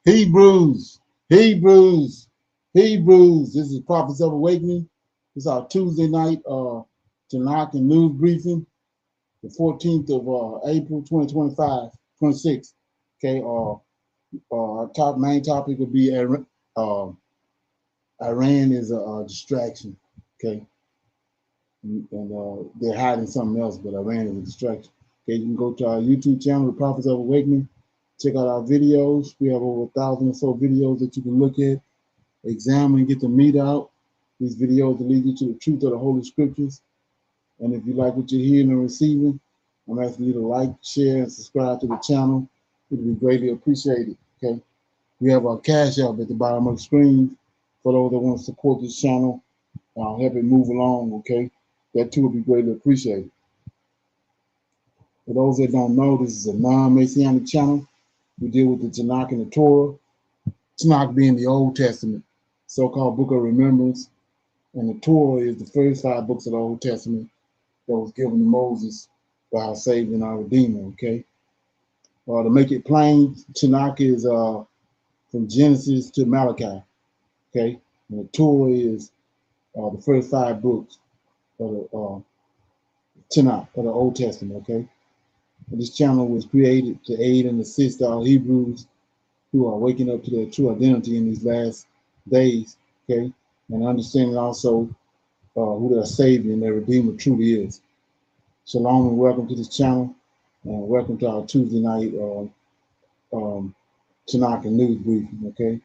Hebrews, Hebrews, Hebrews. This is Prophets of Awakening. This is our Tuesday night Tanak and news briefing, the 14th of April, 2025, 26. Okay, our main topic will be uh, Iran is a distraction. Okay, and they're hiding something else, but Iran is a distraction. Okay, you can go to our YouTube channel, The Prophets of Awakening. Check out our videos. We have over 1,000 or so videos that you can look at, examine, and get the meat out. These videos will lead you to the truth of the Holy Scriptures. And if you like what you're hearing and receiving, I'm asking you to like, share, and subscribe to the channel. It would be greatly appreciated. Okay. We have our cash app at the bottom of the screen for those that want to support this channel, help it move along. Okay. That too would be greatly appreciated. For those that don't know, this is a non-Messianic channel. We deal with the Tanak and the Torah. Tanakh being the Old Testament, so-called Book of Remembrance, and the Torah is the first 5 books of the Old Testament that was given to Moses by our Savior and our Redeemer. Okay, to make it plain, Tanakh is from Genesis to Malachi. Okay, and the Torah is the first 5 books of the Tanakh of the Old Testament. Okay, and this channel was created to aid and assist our Hebrews who are waking up to their true identity in these last days, okay, and understanding also who their Savior and their Redeemer truly is. Shalom and welcome to this channel, and welcome to our Tuesday night Tanakh and news briefing, okay?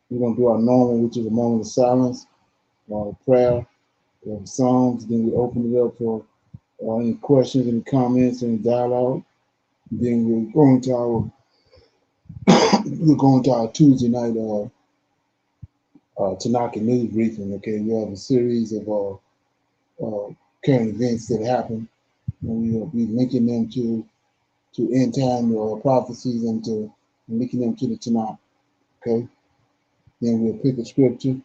We're going to do our normal, which is a moment of silence, prayer, songs, then we open it up for any questions, any comments, any dialogue. Then we're going to our Tuesday night Tanakh and news briefing. Okay, we have a series of current events that happen, and we will be linking them to end time prophecies and linking them to the Tanakh. Okay, then we'll pick a scripture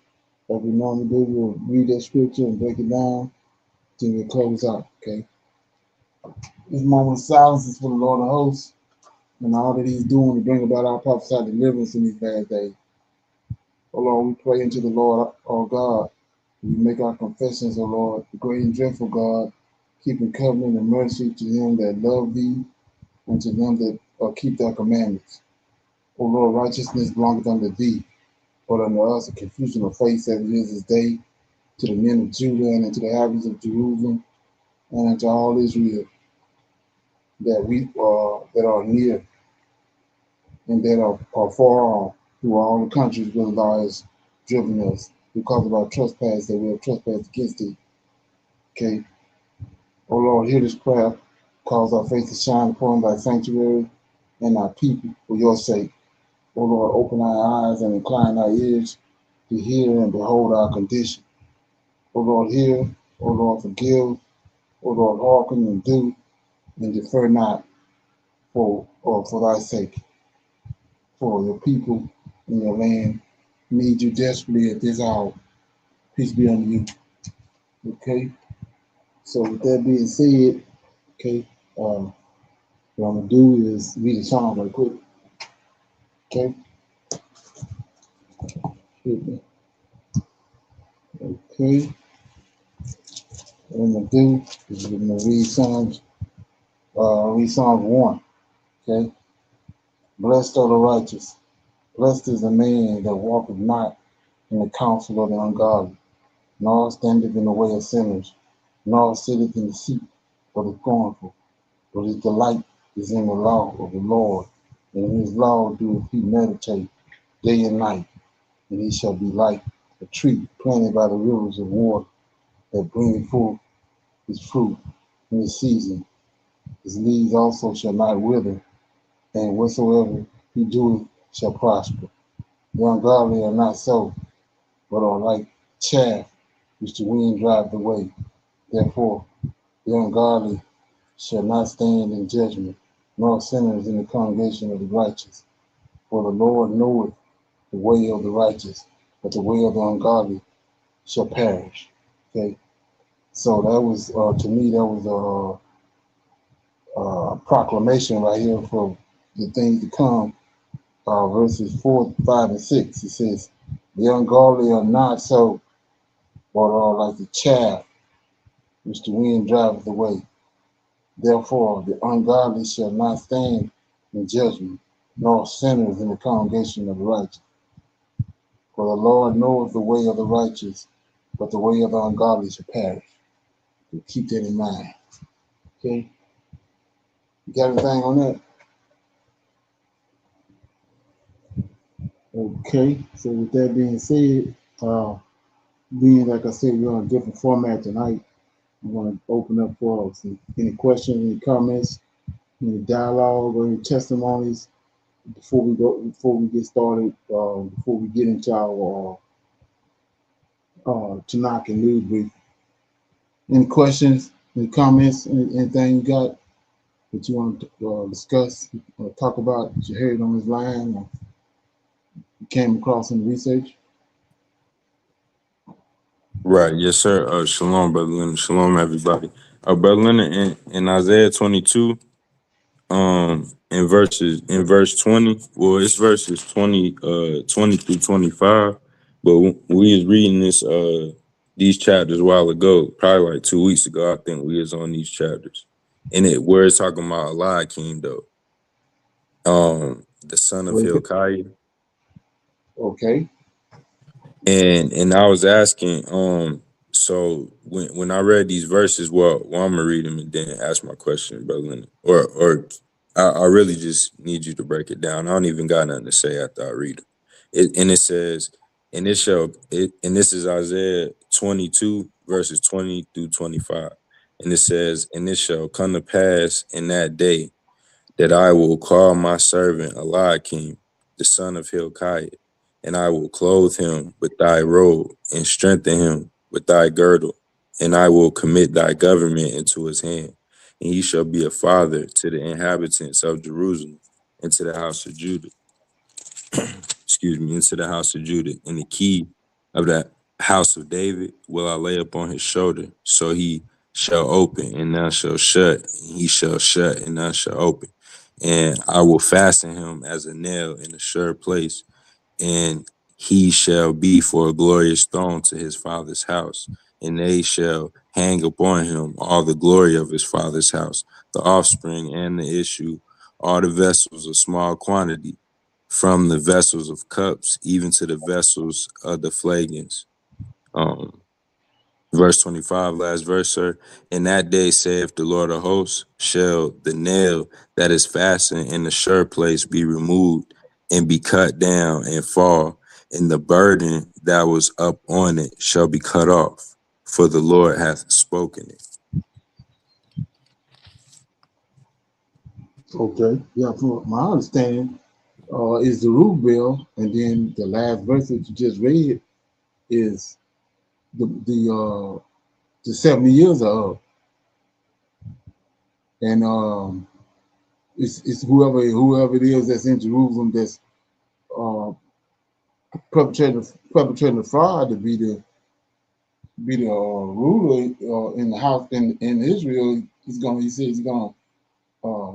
like we normally do. We'll read that scripture and break it down. Then we'll close out. Okay, this moment of silence is for the Lord of hosts and all that He's doing to bring about our prophesied deliverance in these last days. Oh Lord, we pray into the Lord, our God. We make our confessions, O Lord, the great and dreadful God, keeping covenant and mercy to them that love thee and to them that keep thy commandments. O Lord, righteousness belongeth unto thee, but unto us a confusion of face as it is this day, to the men of Judah and unto the inhabitants of Jerusalem and unto all Israel that are near and that are far off, through all the countries where thou hast driven us, because of our trespass that we have trespassed against thee. Okay. O Lord, hear this prayer. Cause our face to shine upon thy sanctuary and thy people for your sake. O Lord, open our eyes and incline our ears to hear and behold our condition. O Lord, hear. O Lord, forgive. O Lord, hearken and do and defer not for thy sake. For your people in your land need you desperately at this hour. Peace be unto you. Okay. So with that being said, okay, what I'm gonna do is read a song right quick. Okay. Okay. What I'm gonna do is I'm gonna read Psalms 1. Okay. Blessed are the righteous. Blessed is the man that walketh not in the counsel of the ungodly, nor standeth in the way of sinners, nor sitteth in the seat of the scornful. But his delight is in the law of the Lord, and in his law doeth he meditate day and night. And he shall be like a tree planted by the rivers of water, that bringeth forth his fruit in his season. His leaves also shall not wither, and whatsoever he doeth shall prosper. The ungodly are not so, but are like chaff which the wind driveth away. Therefore, the ungodly shall not stand in judgment, nor sinners in the congregation of the righteous. For the Lord knoweth the way of the righteous, but the way of the ungodly shall perish. Okay, so that was to me that was a proclamation right here for the things to come verses 4, 5, and 6. It says, "The ungodly are not so, but are like the chaff which the wind driveth away. Therefore, the ungodly shall not stand in judgment, nor sinners in the congregation of the righteous. For the Lord knoweth the way of the righteous, but the way of the ungodly shall perish." So keep that in mind. Okay? You got anything on that? Okay. So with that being said, being like I said, we're on a different format tonight. I'm going to open up for any questions, any comments, any dialogue, or any testimonies before we get started, before we get into our Tanak and news brief. Any questions, any comments, anything you got that you want to discuss or talk about that you heard on this line or you came across in the research? Right, yes, sir. Shalom, Brother Leonard. Shalom, everybody. Brother Leonard, in Isaiah 22, in verse 20, well, it's verses 20 through 25, but we was reading these chapters a while ago, probably like 2 weeks ago. I think we was on these chapters, and where it's talking about Eliakim though, the son of Hilkiah. Okay. And I was asking, so when I read these verses, well, I'm gonna read them and then ask my question, Brother Leonard. Or I really just need you to break it down. I don't even got nothing to say after I read them. It says, and this is Isaiah 22 verses 20 through 25, and it says, "And it shall come to pass in that day that I will call my servant Eliakim, the son of Hilkiah, and I will clothe him with thy robe and strengthen him with thy girdle, and I will commit thy government into his hand, and he shall be a father to the inhabitants of Jerusalem and to the house of Judah." Excuse me, "into the house of Judah, and the key of that house of David will I lay upon his shoulder, so he shall open and none shall shut, and he shall shut and none shall open. And I will fasten him as a nail in a sure place, and he shall be for a glorious throne to his father's house, and they shall hang upon him all the glory of his father's house, the offspring and the issue, all the vessels of small quantity, from the vessels of cups even to the vessels of the flagons." Verse 25, last verse, sir. "In that day, saith the Lord of hosts, shall the nail that is fastened in the sure place be removed and be cut down and fall, and the burden that was up on it shall be cut off, for the Lord hath spoken it." Okay. Yeah, from my understanding, is the root bill, and then the last verse that you just read is the 70 years are up, and it's whoever it is that's in Jerusalem that's uh, perpetrating the fraud to be the ruler in the house in Israel. He says uh,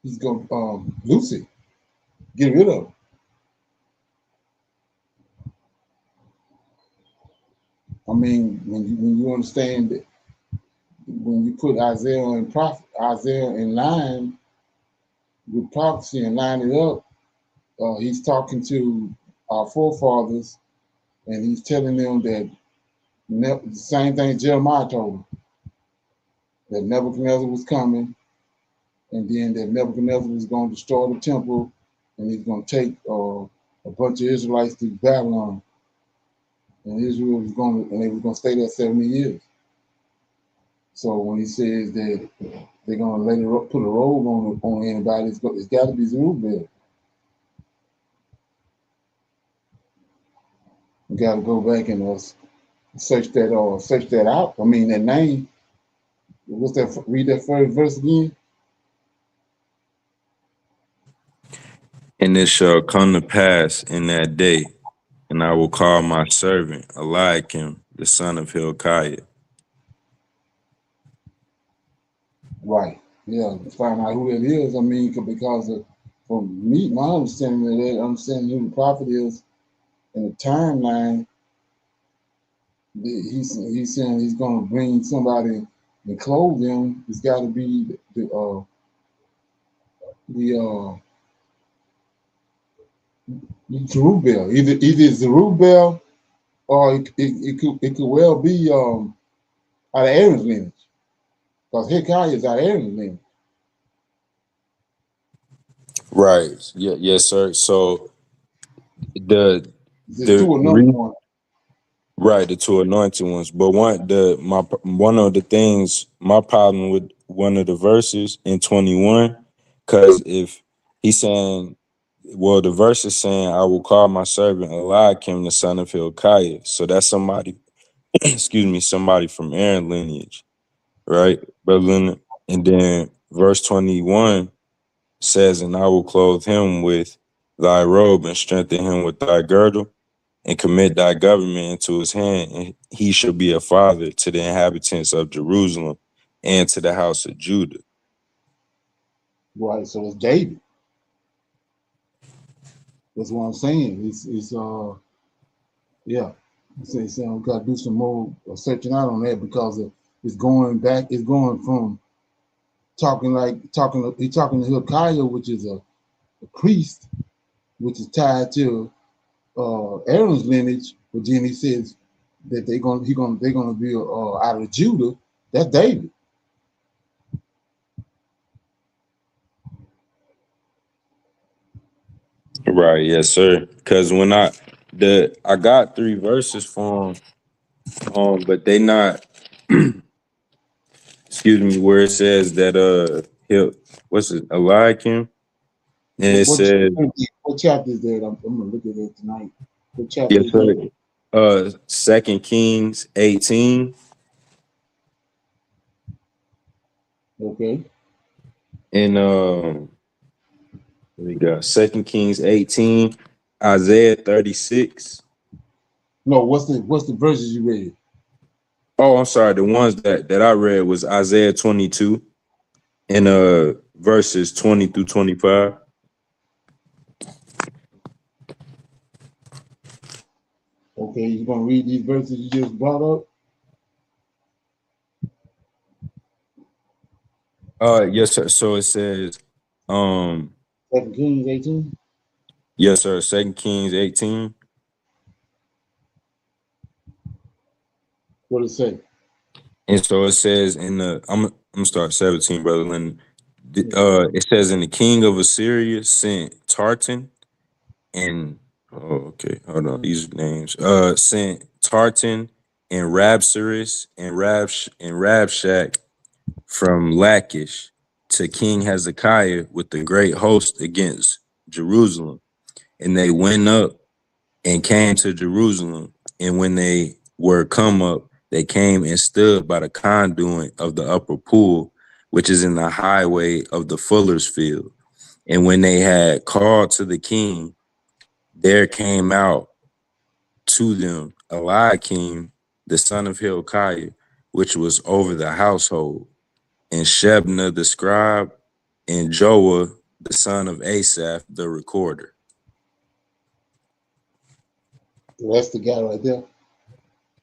he's gonna loose it, get rid of it. I mean, when you understand that, when you put Isaiah in line with prophecy and line it up, he's talking to our forefathers, and he's telling them that the same thing Jeremiah told them, that Nebuchadnezzar was coming, and then that Nebuchadnezzar was going to destroy the temple, and he's going to take a bunch of Israelites to Babylon, and Israel was going to, and they was going to stay there 70 years. So when he says that they're going to put a robe on anybody, it's got to be Zerubbabel. You got to go back and search that out. I mean, that name. What's that? Read that first verse again. "And it shall come to pass in that day, and I will call my servant Eliakim, the son of Hilkiah." Right. Yeah. Find out who that is. I mean, because from me, my understanding of that, understanding who the prophet is in the timeline, he's saying he's going to bring somebody and clothe them. It's got to be the Zerubbabel. Either Zerubbabel or it could well be out of Aaron's lineage, because Hezekiah is out of Aaron's lineage. Right. Yeah. Yes, sir. So the There's two anointed re- ones. right, the two anointed ones. But one of the things, my problem with one of the verses in 21, because if he's saying, well, the verse is saying, I will call my servant Eliakim, the son of Hilkiah. So that's somebody, excuse me, somebody from Aaron lineage, right? Brother Leonard? And then verse 21 says, and I will clothe him with thy robe and strengthen him with thy girdle and commit thy government into his hand, and he shall be a father to the inhabitants of Jerusalem and to the house of Judah. Right, so it's David. That's what I'm saying. Yeah. It's we got to do some more searching out on that, because it's going back. It's going from he's talking to Hilkiah, which is a priest, which is tied to Aaron's lineage. But then he says that they're gonna be out of Judah. That's David. Right, yes, sir. Because when I got three verses for him, but they not excuse me, where it says that he'll what's it, Eliakim? And it What says, what chapter is that? I'm gonna look at it tonight. What chapter yes, is that? sir. 2 Kings 18. Okay. And we got 2 Kings 18, Isaiah 36. No, what's the verses you read? Oh, I'm sorry. The ones that I read was Isaiah 22 and verses 20 through 25. Okay, you gonna read these verses you just brought up? Yes, sir. So it says, um, 2 Kings 18. yes, sir, 2 Kings 18. What does it say? And so it says in the I'm gonna start 17, brother. And Okay. it says, and the king of Assyria sent Tartan and okay, hold on, these names. Sent Tartan and Rabsaris and Rabshak from Lachish to King Hezekiah with the great host against Jerusalem. And they went up and came to Jerusalem. And when they were come up, they came and stood by the conduit of the upper pool, which is in the highway of the fuller's field. And when they had called to the king, there came out to them Eliakim, the son of Hilkiah, which was over the household, and Shebna the scribe, and Joah the son of Asaph the recorder. That's the guy right there.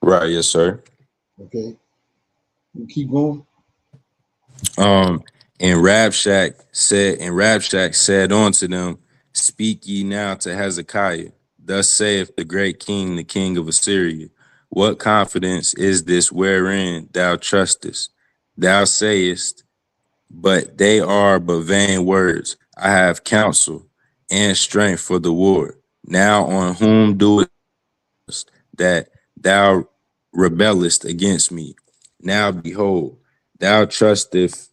Right, yes, sir. Okay. You keep going. Um, and Rabshak said unto them, speak ye now to Hezekiah. Thus saith the great king, the king of Assyria, what confidence is this wherein thou trustest? Thou sayest, but they are but vain words. I have counsel and strength for the war. Now on whom doest that thou rebellest against me? Now behold, thou trusteth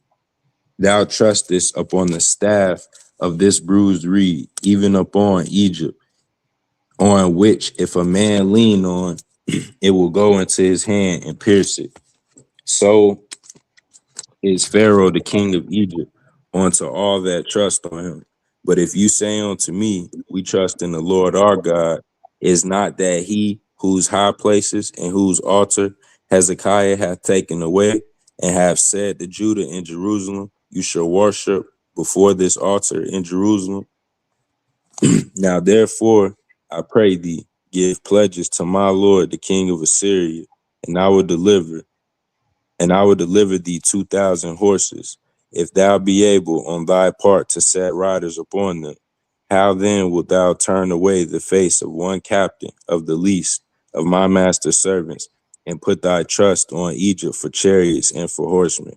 Thou trustest upon the staff of this bruised reed, even upon Egypt, on which if a man lean on, it will go into his hand and pierce it. So is Pharaoh, the king of Egypt, unto all that trust on him. But if you say unto me, we trust in the Lord our God, is not that he whose high places and whose altar Hezekiah hath taken away, and have said to Judah and Jerusalem, you shall worship before this altar in Jerusalem? Now therefore, I pray thee, give pledges to my lord, the king of Assyria, and I will deliver, and I will deliver thee 2,000 horses, if thou be able on thy part to set riders upon them. How then wilt thou turn away the face of one captain of the least of my master's servants, and put thy trust on Egypt for chariots and for horsemen?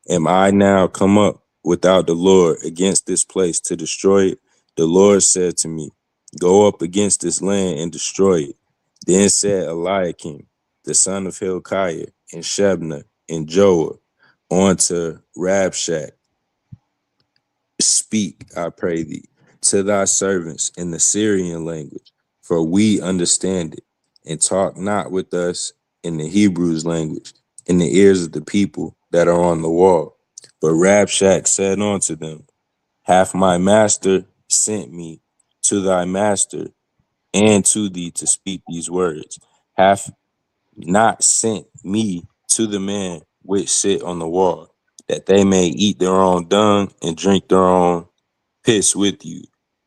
Am I now come up without the Lord against this place to destroy it? The Lord said to me, go up against this land and destroy it. Then said Eliakim, the son of Hilkiah, and Shebna, and Joah, unto Rabshak, speak, I pray thee, to thy servants in the Syrian language, for we understand it, and talk not with us in the Hebrews language, in the ears of the people that are on the wall. But Rabshak said unto them, hath my master sent me to thy master and to thee to speak these words? Hath not sent me to the men which sit on the wall, that they may eat their own dung and drink their own piss with you.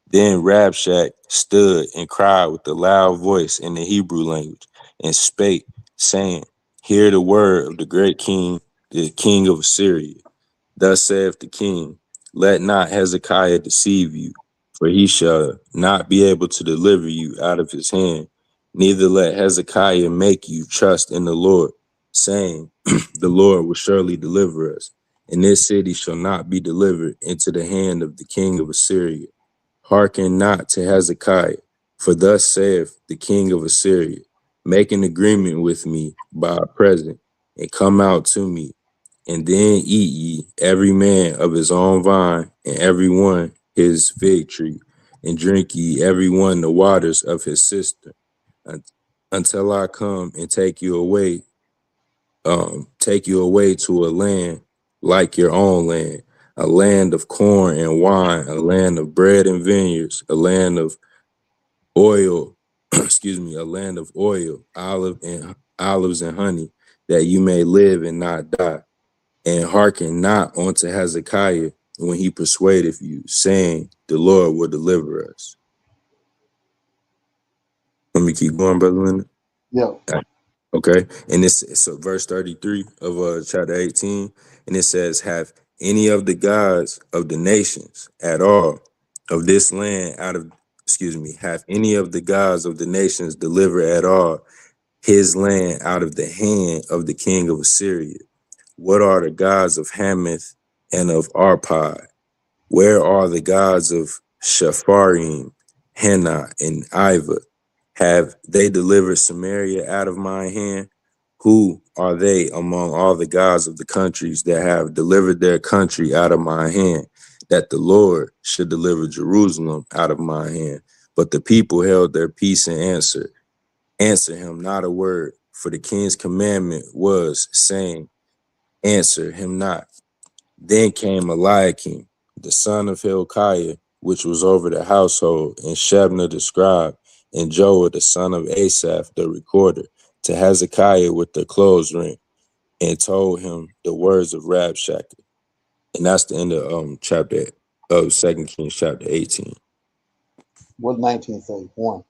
Then Rabshak stood and cried with a loud voice in the Hebrew language, and spake, saying, hear the word of the great king, the king of Assyria. Thus saith the king, let not Hezekiah deceive you, for he shall not be able to deliver you out of his hand. Neither let Hezekiah make you trust in the Lord, saying, the Lord will surely deliver us, and this city shall not be delivered into the hand of the king of Assyria. Hearken not to Hezekiah, for thus saith the king of Assyria, make an agreement with me by a present, and come out to me, and then eat ye every man of his own vine, and every one his fig tree, and drink ye every one the waters of his cistern, until I come and take you away to a land like your own land, a land of corn and wine, a land of bread and vineyards, a land of oil, a land of oil, olives and honey, that you may live and not die. And hearken not unto Hezekiah when he persuadeth you, saying, the Lord will deliver us. Let me keep going, Brother Leonard. Yeah. Okay. And this is so verse 33 of chapter 18. And it says, have any of the gods of the nations at all of this land have any of the gods of the nations delivered at all his land out of the hand of the king of Assyria? What are the gods of Hamath and of Arpad? Where are the gods of Shapharim, Hena, and Iva? Have they delivered Samaria out of my hand? Who are they among all the gods of the countries that have delivered their country out of my hand, that the Lord should deliver Jerusalem out of my hand? But the people held their peace and answer him not a word, for the king's commandment was, saying, answer him not. Then came Eliakim, the son of Hilkiah, which was over the household, and Shebna the scribe, and Joah the son of Asaph the recorder, to Hezekiah with their clothes rent, and told him the words of Rabshakeh. And that's the end of chapter of 2 Kings chapter 18. What 19 say? 1.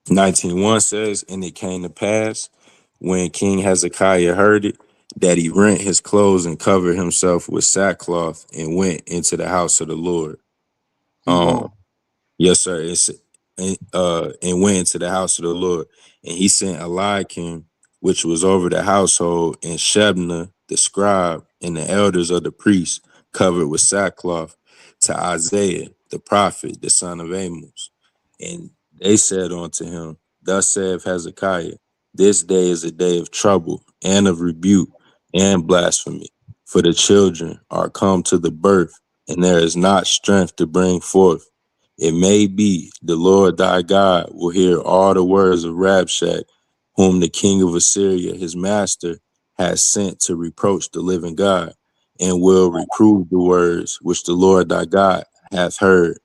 19:1 says, and it came to pass when King Hezekiah heard it, that he rent his clothes and covered himself with sackcloth and went into the house of the Lord. Keep going. Yes, sir. And went into the house of the Lord, and he sent Eliakim, which was over the household, and Shebna the scribe, and the elders of the priests, covered with sackcloth, to Isaiah the prophet, the son of Amos. And they said unto him, thus saith Hezekiah, this day is a day of trouble and of rebuke and blasphemy, for the children are come to the birth, and there is not strength to bring forth. It may be the Lord thy God will hear all the words of Rabshakeh, whom the king of Assyria, his master, has sent to reproach the living God, and will reprove the words which the Lord thy God hath heard.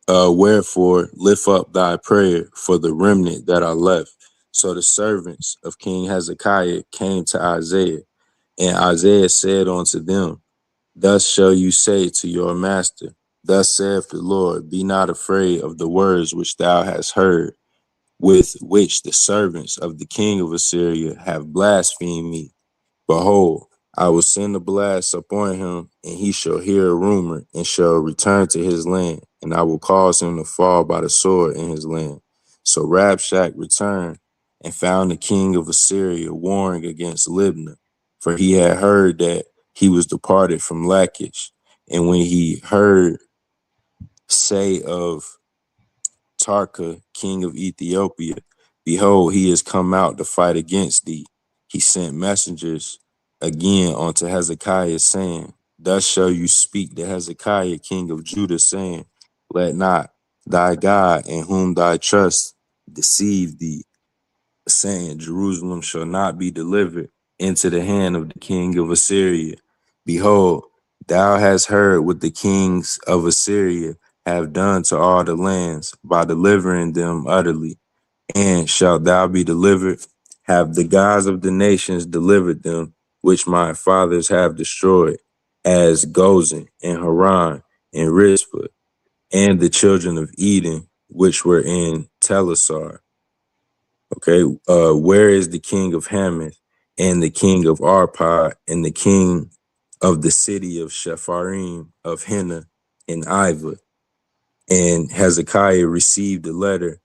Wherefore, lift up thy prayer for the remnant that are left. So the servants of King Hezekiah came to Isaiah, and Isaiah said unto them, thus shall you say to your master, Thus saith the Lord, be not afraid of the words which thou hast heard, with which the servants of the king of Assyria have blasphemed me. Behold, I will send a blast upon him, and he shall hear a rumor, and shall return to his land, and I will cause him to fall by the sword in his land. So Rabshak returned, and found the king of Assyria warring against Libnah, for he had heard that he was departed from Lachish. And when he heard say of Tarka, king of Ethiopia, behold, he is come out to fight against thee. He sent messengers again unto Hezekiah, saying, thus shall you speak to Hezekiah, king of Judah, saying, let not thy God, in whom thy trust, deceive thee, saying, Jerusalem shall not be delivered into the hand of the king of Assyria. Behold, thou hast heard what the kings of Assyria have done to all the lands by delivering them utterly. And shalt thou be delivered? Have the gods of the nations delivered them, which my fathers have destroyed, as Gozan and Haran and Rizpah, and the children of Eden, which were in Telassar? Okay, where is the king of Hamath and the king of Arpad and the king of the city of Shepharim, of Henna and Iva? And Hezekiah received a letter,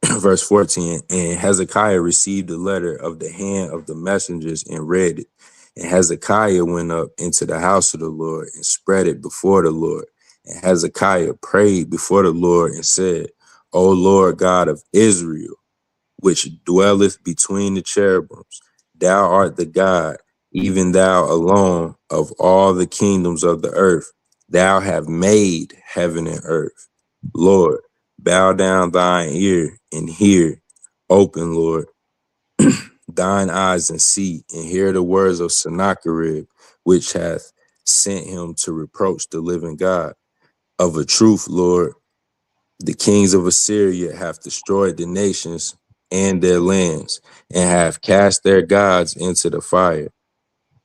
verse 14, and Hezekiah received a letter of the hand of the messengers and read it. And Hezekiah went up into the house of the Lord and spread it before the Lord. And Hezekiah prayed before the Lord and said, O Lord God of Israel, which dwelleth between the cherubims. Thou art the God, even thou alone, of all the kingdoms of the earth. Thou have made heaven and earth. Lord, bow down thine ear and hear. Open, Lord, thine eyes and see, and hear the words of Sennacherib, which hath sent him to reproach the living God. Of a truth, Lord, the kings of Assyria have destroyed the nations and their lands, and have cast their gods into the fire.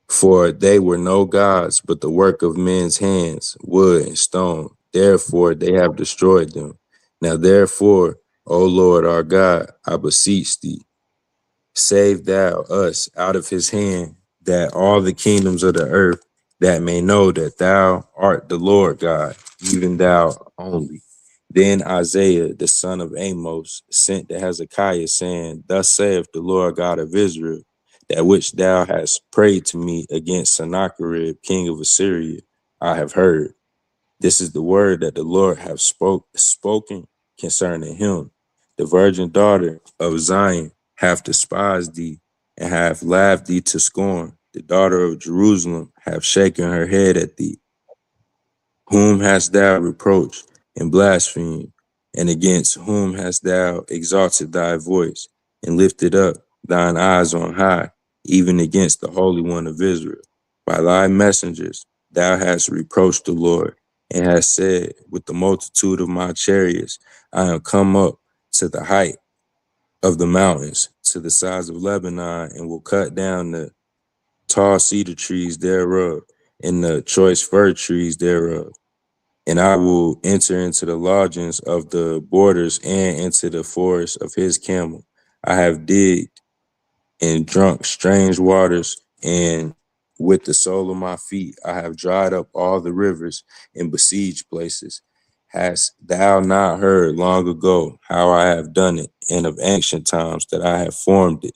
For they were no gods, but the work of men's hands, wood and stone. Therefore they have destroyed them. Now therefore, O Lord our God, I beseech thee, save thou us out of his hand, that all the kingdoms of the earth that may know that thou art the Lord God, even thou only. Then Isaiah, the son of Amos, sent to Hezekiah, saying, thus saith the Lord God of Israel, that which thou hast prayed to me against Sennacherib, king of Assyria, I have heard. This is the word that the Lord hath spoken concerning him. The virgin daughter of Zion hath despised thee, and hath laughed thee to scorn. The daughter of Jerusalem hath shaken her head at thee. Whom hast thou reproached and blasphemed? And against whom hast thou exalted thy voice and lifted up thine eyes on high, even against the Holy One of Israel? By thy messengers thou hast reproached the Lord, and hast said, with the multitude of my chariots, I am come up to the height of the mountains, to the sides of Lebanon, and will cut down the tall cedar trees thereof, and the choice fir trees thereof. And I will enter into the lodgings of the borders and into the forest of his camel. I have digged and drunk strange waters, and with the sole of my feet I have dried up all the rivers and besieged places. Hast thou not heard long ago how I have done it, and of ancient times that I have formed it?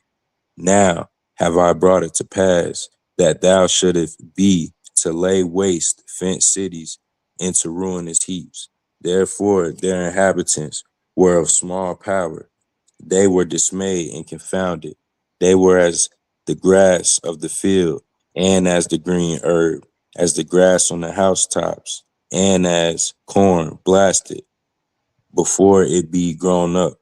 Now have I brought it to pass that thou shouldest be to lay waste fenced cities into ruinous heaps. Therefore their inhabitants were of small power. They were dismayed and confounded. They were as the grass of the field, and as the green herb, as the grass on the housetops, and as corn blasted before it be grown up.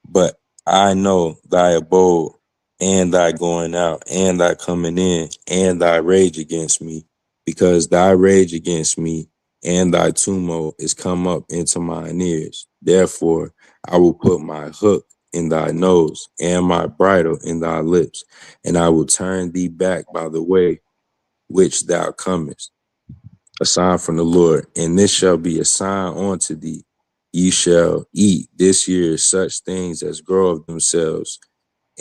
But I know thy abode, and thy going out, and thy coming in, and thy rage against me, because thy rage against me and thy tumult is come up into mine ears. Therefore I will put my hook in thy nose, and my bridle in thy lips, and I will turn thee back by the way which thou comest. a sign from the Lord, and this shall be a sign unto thee. Ye shall eat this year such things as grow of themselves,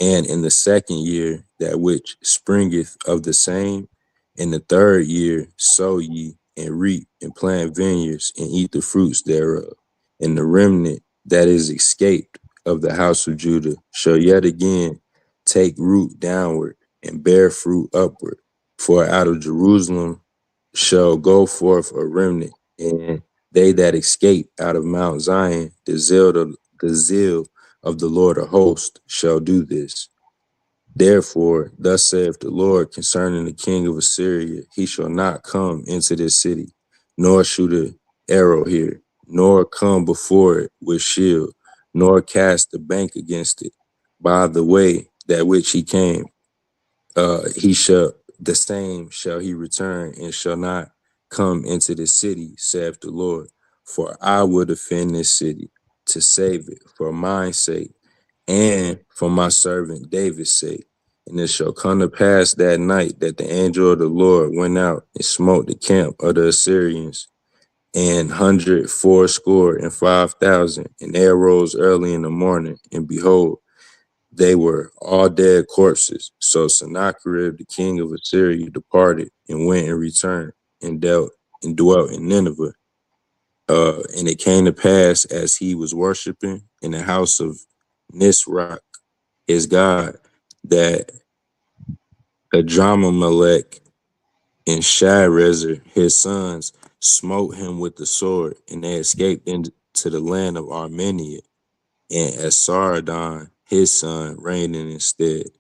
and in the second year that which springeth of the same. In the third year sow ye, and reap, and plant vineyards, and eat the fruits thereof. And the remnant that is escaped of the house of Judah shall yet again take root downward, and bear fruit upward. For out of Jerusalem shall go forth a remnant, and they that escape out of Mount Zion, the zeal of the Lord of hosts shall do this. Therefore, thus saith the Lord concerning the king of Assyria, he shall not come into this city, nor shoot an arrow here, nor come before it with shield, nor cast a bank against it. By the way that which he came, he shall the same shall he return, and shall not come into the city, saith the Lord. For I will defend this city to save it for my sake and for my servant David's sake. And it shall come to pass that night that the angel of the Lord went out and smote the camp of the Assyrians, and 185,000. And they arose early in the morning, and behold, they were all dead corpses. So Sennacherib, the king of Assyria, departed and went and returned, and dwelt in Nineveh. And it came to pass, as he was worshiping in the house of Nisroch, his god, that Adramelech and Sharezer, his sons, smote him with the sword, and they escaped into the land of Armenia. And Esarhaddon, his son, reigned in his stead.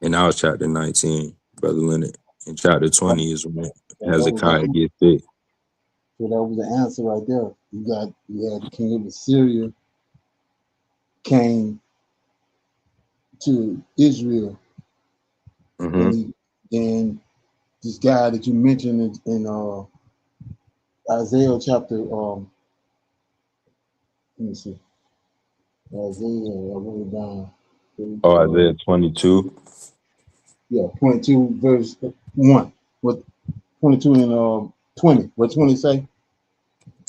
And that was chapter 19, Brother Leonard. And chapter 20 is when So that was Hezekiah gets sick. so that was the answer right there. You had the king of Assyria came to Israel, Mm-hmm. and this guy that you mentioned in Isaiah chapter let me see, Isaiah, I wrote it down. Oh, Isaiah 22. Yeah, 22 verse 1. What 22 and 20? What 20 say?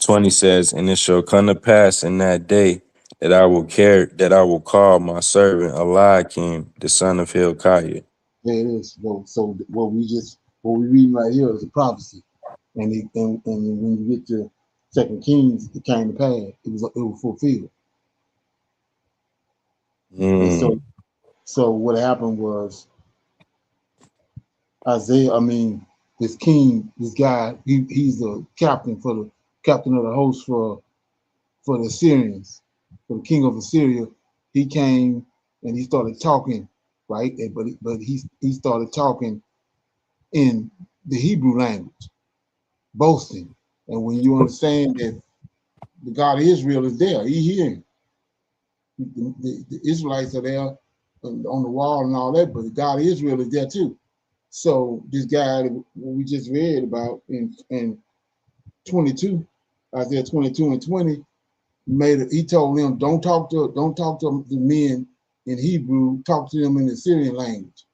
20 says, and it shall come to pass in that day that I will call my servant Eliakim, the son of Hilkiah. There it is. So what we reading right here is a prophecy, and when you get to Second Kings, it came to pass. It was fulfilled. And Mm. so what happened was Isaiah. I mean, this king, this guy, he's the captain of the host for the Assyrians, for the king of Assyria. He came and he started talking, right? But he started talking in the Hebrew language, boasting. And when you understand that the God of Israel is there, he hearing. The Israelites are there on the wall and all that, but the God of Israel is there too. So this guy that we just read about in 22, Isaiah 22 and 20, he told them, don't talk to the men in Hebrew, talk to them in the Syrian language.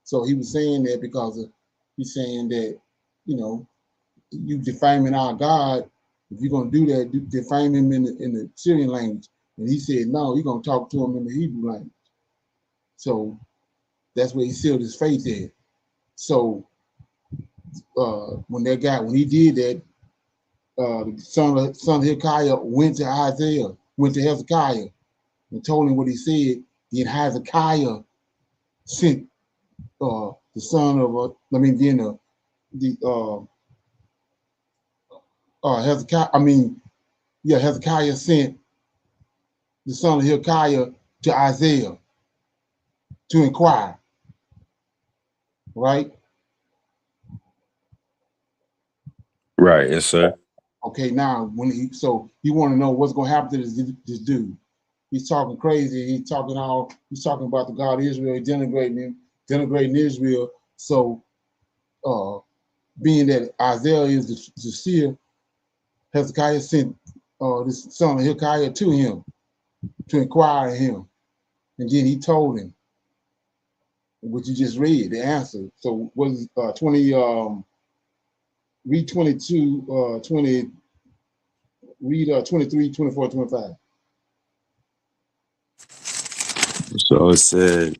So he was saying that because he's saying that, you know, you defaming our God. If you're gonna do that, defame him in the Syrian language. And he said, no, you're gonna talk to him in the Hebrew language. So that's where he sealed his faith in. So when he did that, the son of Hilkiah went to Hezekiah and told him what he said. Then Hezekiah sent the son of Hezekiah. Hezekiah sent the son of Hilkiah to Isaiah to inquire. Right? Right, yes, sir. Okay. Now, he want to know what's going to happen to this dude. He's talking crazy. He's talking about the God of Israel, denigrating Israel. So, being that Isaiah is the seer, Hezekiah sent this son of Hilkiah to him to inquire of him. And then he told him what you just read, the answer. So what is 20 read 22, 20, read 23, 24, 25. So it said,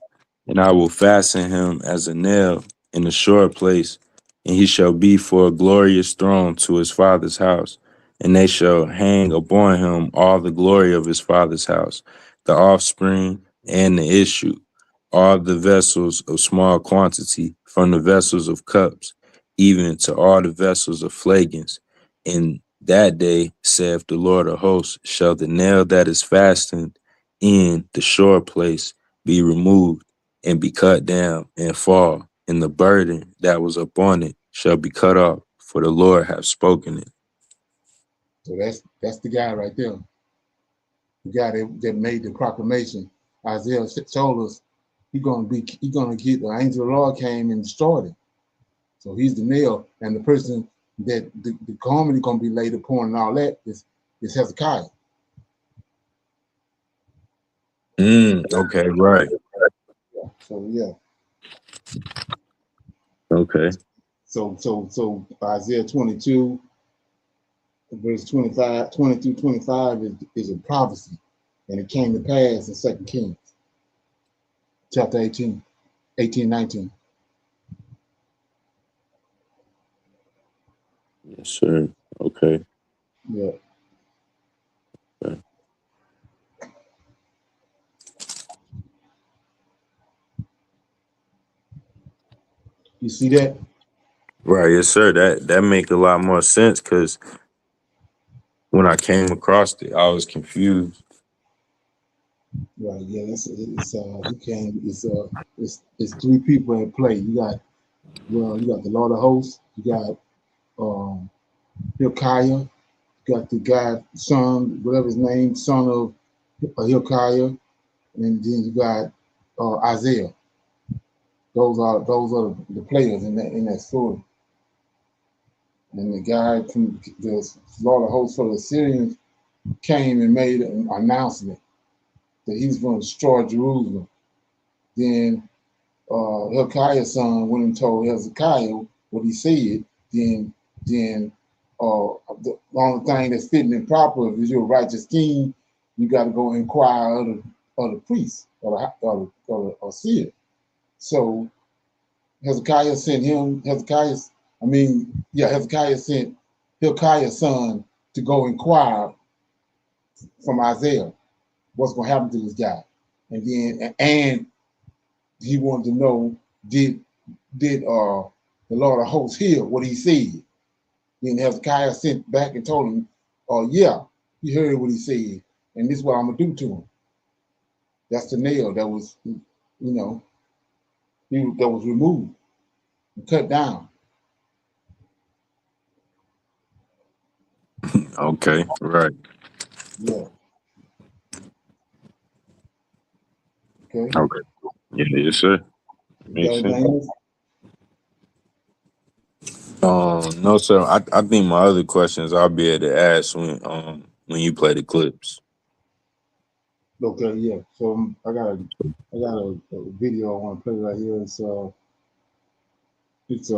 and I will fasten him as a nail in a sure place, and he shall be for a glorious throne to his father's house. And they shall hang upon him all the glory of his father's house, the offspring and the issue, all the vessels of small quantity, from the vessels of cups, even to all the vessels of flagons. In that day, saith the Lord of hosts, shall the nail that is fastened in the sure place be removed and be cut down and fall, and the burden that was upon it shall be cut off, for the Lord hath spoken it. So that's the guy right there. The guy that made the proclamation. Isaiah told us he gonna get the angel of the Lord came and destroyed it. So he's the nail, and the person that the garment is gonna be laid upon and all that is Hezekiah. Okay, right. So yeah. Okay. So Isaiah 22, verse 25, 20 through 25 is a prophecy, and it came to pass in 2 Kings, chapter 18, 19. Yes, sir. Okay. Yeah. Okay. You see that? Right, yes, sir. That make a lot more sense, because when I came across it, I was confused. Right. Yeah. It's three people at play. You got the Lord of Hosts. You got Hilkiah. You got the guy son, whatever his name, son of Hilkiah, and then you got Isaiah. Those are the players in that story. And the guy from the Lord of Hosts for the Syrians came and made an announcement that he's going to destroy Jerusalem. Then Hilkiah's son went and told Hezekiah what he said. Then the only thing that's fitting and proper, if you're a righteous king, you got to go inquire of the priest or seer. So Hezekiah sent Hezekiah sent Hilkiah's son to go inquire from Isaiah what's going to happen to this guy. And he wanted to know, did the Lord of hosts hear what he said? Then Hezekiah sent back and told him, oh yeah, he heard what he said, and this is what I'm gonna do to him. That's the nail that was, that was removed and cut down. Okay, right. Yeah. Okay. Okay. Yeah, yes, sir. You got Makes sense. anything else? No, sir. I think my other questions I'll be able to ask when you play the clips. Okay, yeah. So I got a video I want to play right here. It's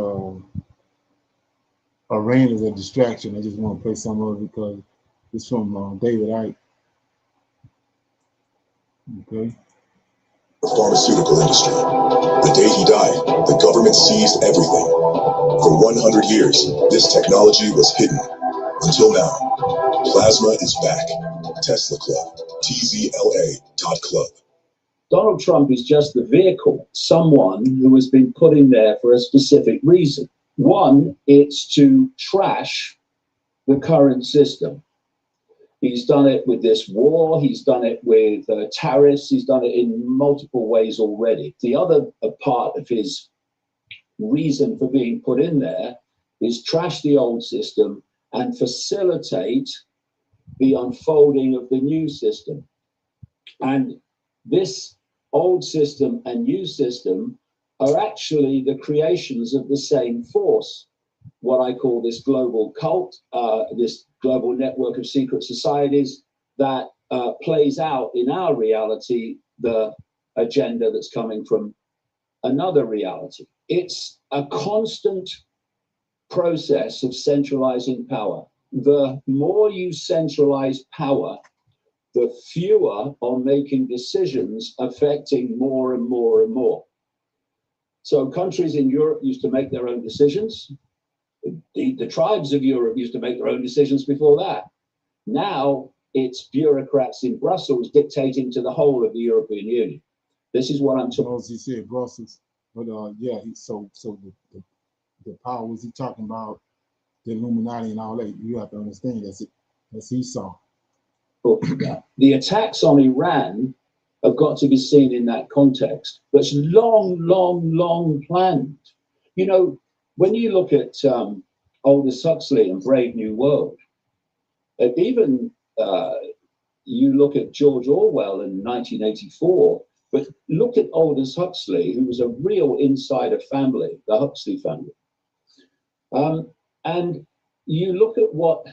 a rain is a distraction. I just want to play some of it because it's from David Icke. Okay. The pharmaceutical industry. The day he died, the government seized everything. For 100 years, this technology was hidden. Until now, plasma is back. Tesla Club. TZLA.club. Donald Trump is just the vehicle, someone who has been put in there for a specific reason. One, it's to trash the current system. He's done it with this war. He's done it with tariffs. He's done it in multiple ways already. The other part of his reason for being put in there is trash the old system and facilitate the unfolding of the new system. And this old system and new system are actually the creations of the same force. What I call this global cult, this global network of secret societies that plays out in our reality the agenda that's coming from another reality. It's a constant process of centralizing power. The more you centralize power, the fewer are making decisions affecting more and more and more. So countries in Europe used to make their own decisions. The tribes of Europe used to make their own decisions before that. Now it's bureaucrats in Brussels dictating to the whole of the European Union. This is what I'm talking. He said Brussels, but yeah, so the power was he talking about, the Illuminati and all that. You have to understand that's Esau. The attacks on Iran have got to be seen in that context. That's long planned. You know, when you look at Aldous Huxley and Brave New World, even you look at George Orwell in 1984, but look at Aldous Huxley, who was a real insider family, the Huxley family. And you look at what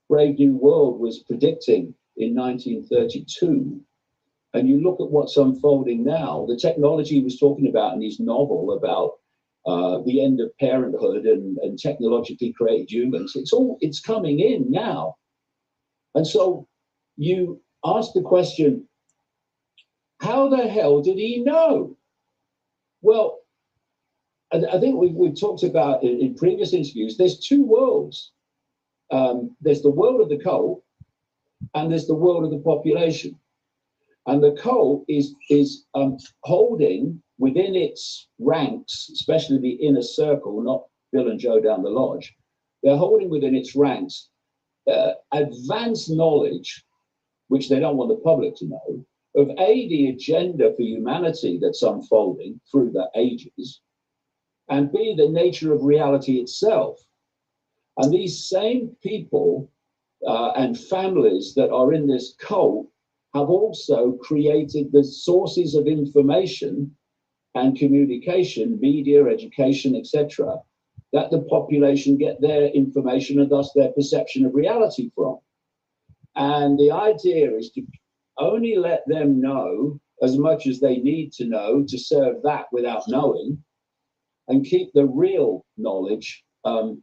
Brave New World was predicting in 1932, and you look at what's unfolding now, the technology he was talking about in his novel about the end of parenthood and technologically created humans, it's coming in now. And so you ask the question, how the hell did he know? Well, I think we've talked about in previous interviews, there's two worlds. There's the world of the cult, and there's the world of the population. And the cult is holding within its ranks, especially the inner circle, not Bill and Joe down the lodge, they're holding within its ranks advanced knowledge, which they don't want the public to know, of A, the agenda for humanity that's unfolding through the ages, and B, the nature of reality itself. And these same people and families that are in this cult have also created the sources of information and communication, media, education, etc., that the population get their information and thus their perception of reality from. And the idea is to only let them know as much as they need to know to serve that without knowing, and keep the real knowledge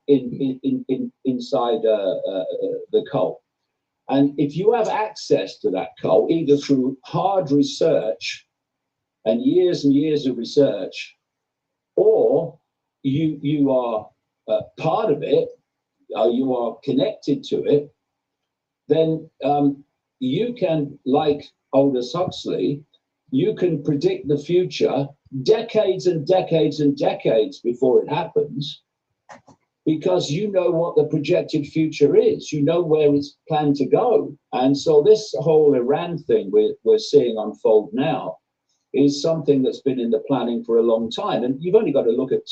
inside the cult. And if you have access to that cult, either through hard research and years of research, or you are part of it, you are connected to it, then you can, like Aldous Huxley, you can predict the future decades and decades and decades before it happens, because you know what the projected future is. You know where it's planned to go. And so this whole Iran thing we're seeing unfold now is something that's been in the planning for a long time. And you've only got to look at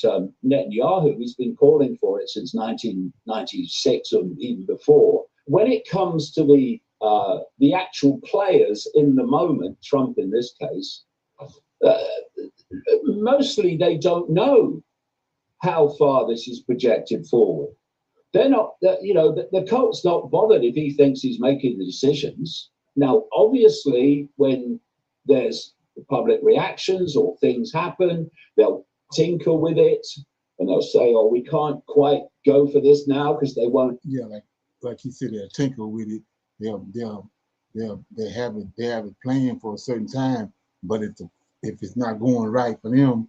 Netanyahu. He's been calling for it since 1996 or even before. When it comes to the actual players in the moment, Trump in this case, mostly they don't know how far this is projected forward. They're not, the cult's not bothered if he thinks he's making the decisions. Now, obviously, when there's public reactions or things happen, they'll tinker with it and they'll say, oh, we can't quite go for this now because they won't. Yeah, like he said, they'll tinker with it. They have it planned for a certain time, but if it's not going right for them,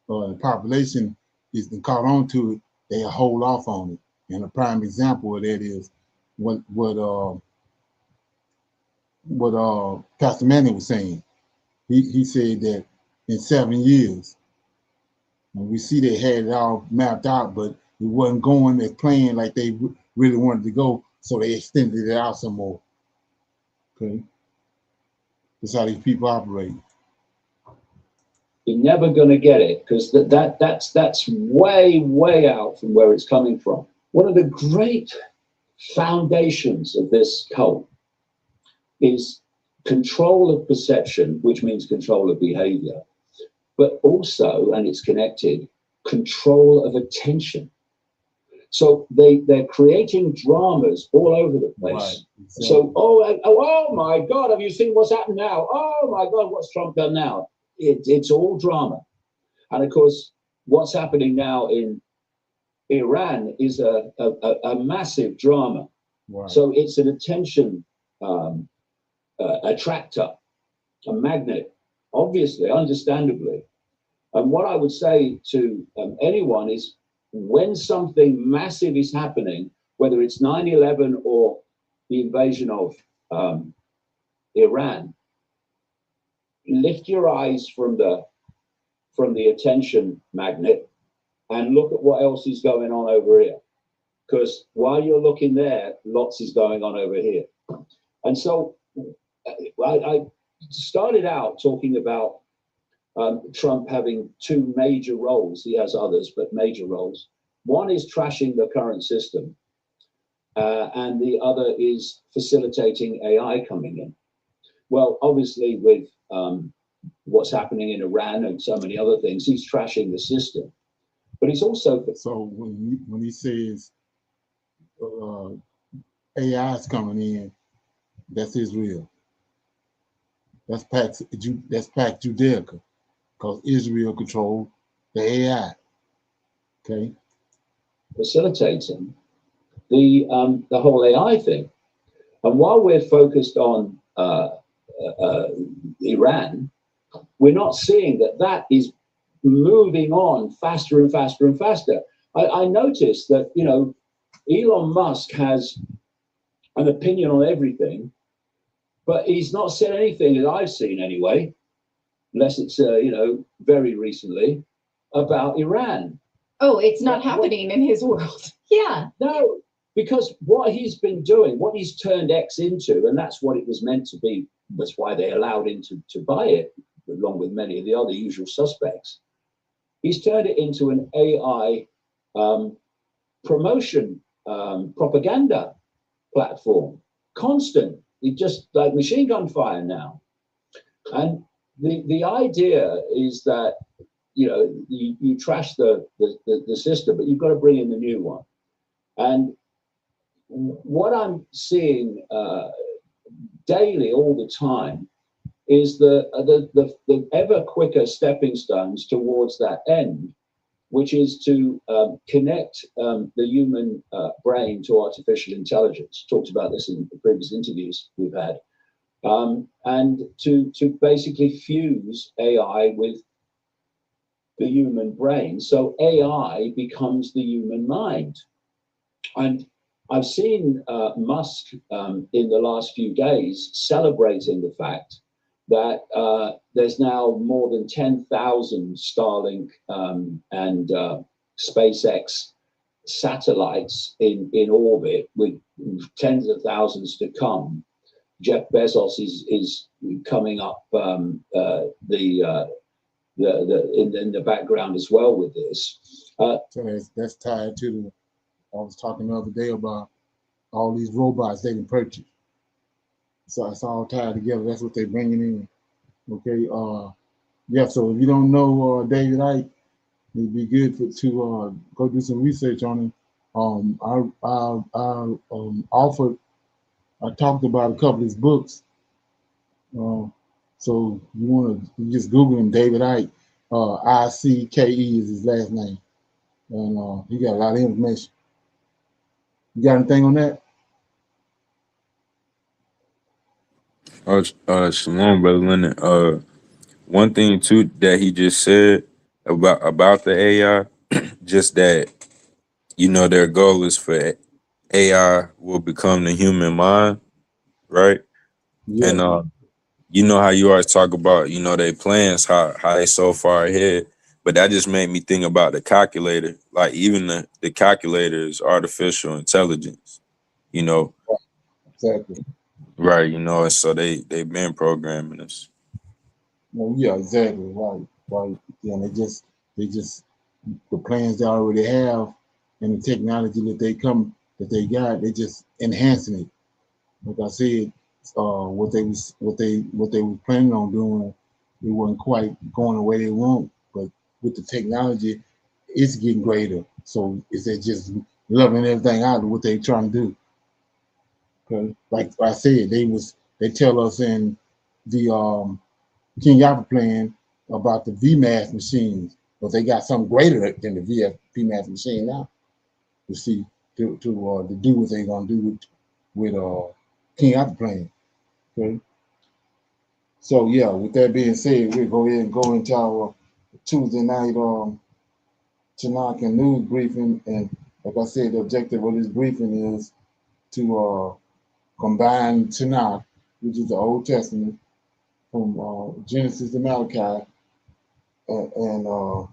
the population is caught on to it, they'll hold off on it. And a prime example of that is what Pastor Manning was saying. He said that in 7 years, and we see they had it all mapped out, but it wasn't going as planned like they really wanted to go, so they extended it out some more. Okay, that's how these people operate. You're never going to get it, because that's way out from where it's coming from. One of the great foundations of this cult is control of perception, which means control of behavior, but also, and it's connected, control of attention. So they're creating dramas all over the place. Right, exactly. So, oh my God, have you seen what's happened now? Oh my God, what's Trump done now? It's all drama. And of course, what's happening now in Iran is a massive drama. Right. So it's an attention attractor, a magnet, obviously, understandably. And what I would say to anyone is when something massive is happening, whether it's 9/11 or the invasion of Iran, lift your eyes from the attention magnet and look at what else is going on over here. Because while you're looking there, lots is going on over here. And so I started out talking about Trump having two major roles. He has others, but major roles. One is trashing the current system, and the other is facilitating AI coming in. Well, obviously, with what's happening in Iran and so many other things, he's trashing the system. But he's also so when he says AI is coming in, that's Israel. That's Pax Judaica, because Israel controlled the AI. Okay. facilitating the whole AI thing. And while we're focused on Iran, we're not seeing that is moving on faster and faster and faster. I noticed that, you know, Elon Musk has an opinion on everything, but he's not said anything that I've seen anyway, unless it's, you know, very recently, about Iran. Oh, it's not happening in his world. Yeah. No, because what he's been doing, what he's turned X into, and that's what it was meant to be, that's why they allowed him to buy it, along with many of the other usual suspects. He's turned it into an AI promotion, propaganda platform, constant. It's just like machine gun fire now. And the idea is that, you know, you trash the system, but you've got to bring in the new one. And what I'm seeing daily, all the time, is the ever quicker stepping stones towards that end, which is to connect the human brain to artificial intelligence. Talked about this in the previous interviews we've had. And to basically fuse AI with the human brain. So AI becomes the human mind. And I've seen Musk in the last few days celebrating the fact that there's now more than 10,000 Starlink and SpaceX satellites in orbit, with tens of thousands to come. Jeff Bezos is coming up in the background as well with this. So that's tied to the. I was talking the other day about all these robots they can purchase. So it's all tied together. That's what they're bringing in. Okay. Yeah. So if you don't know David Icke, it'd be good to go do some research on him. I talked about a couple of his books. So you just Google him, David Icke. Icke is his last name, and he got a lot of information. You got anything on that? Shalom, brother Leonard. One thing too that he just said about the AI, just that, you know, their goal is for AI will become the human mind, right? Yeah. And you know how you always talk about, you know, their plans, how they so far ahead. But that just made me think about the calculator. Like even the calculator is artificial intelligence, you know. Exactly. Right, you know, and so they've been programming us. Well, yeah, exactly. Right. Yeah, they just the plans they already have and the technology that they got, they just enhancing it. Like I said, what they were planning on doing, it wasn't quite going the way they want. But with the technology, it's getting greater. So it's just loving everything out of what they trying to do. Because like I said, they tell us in the King Alpha plan about the VMAX machines, but they got something greater than the VMAX machine now. to see to do what they're gonna do with King Arthur plan. Okay. So yeah, with that being said, we'll go ahead and go into our Tuesday night Tanak and news briefing. And like I said, the objective of this briefing is to combine Tanakh, which is the Old Testament, from Genesis to Malachi, and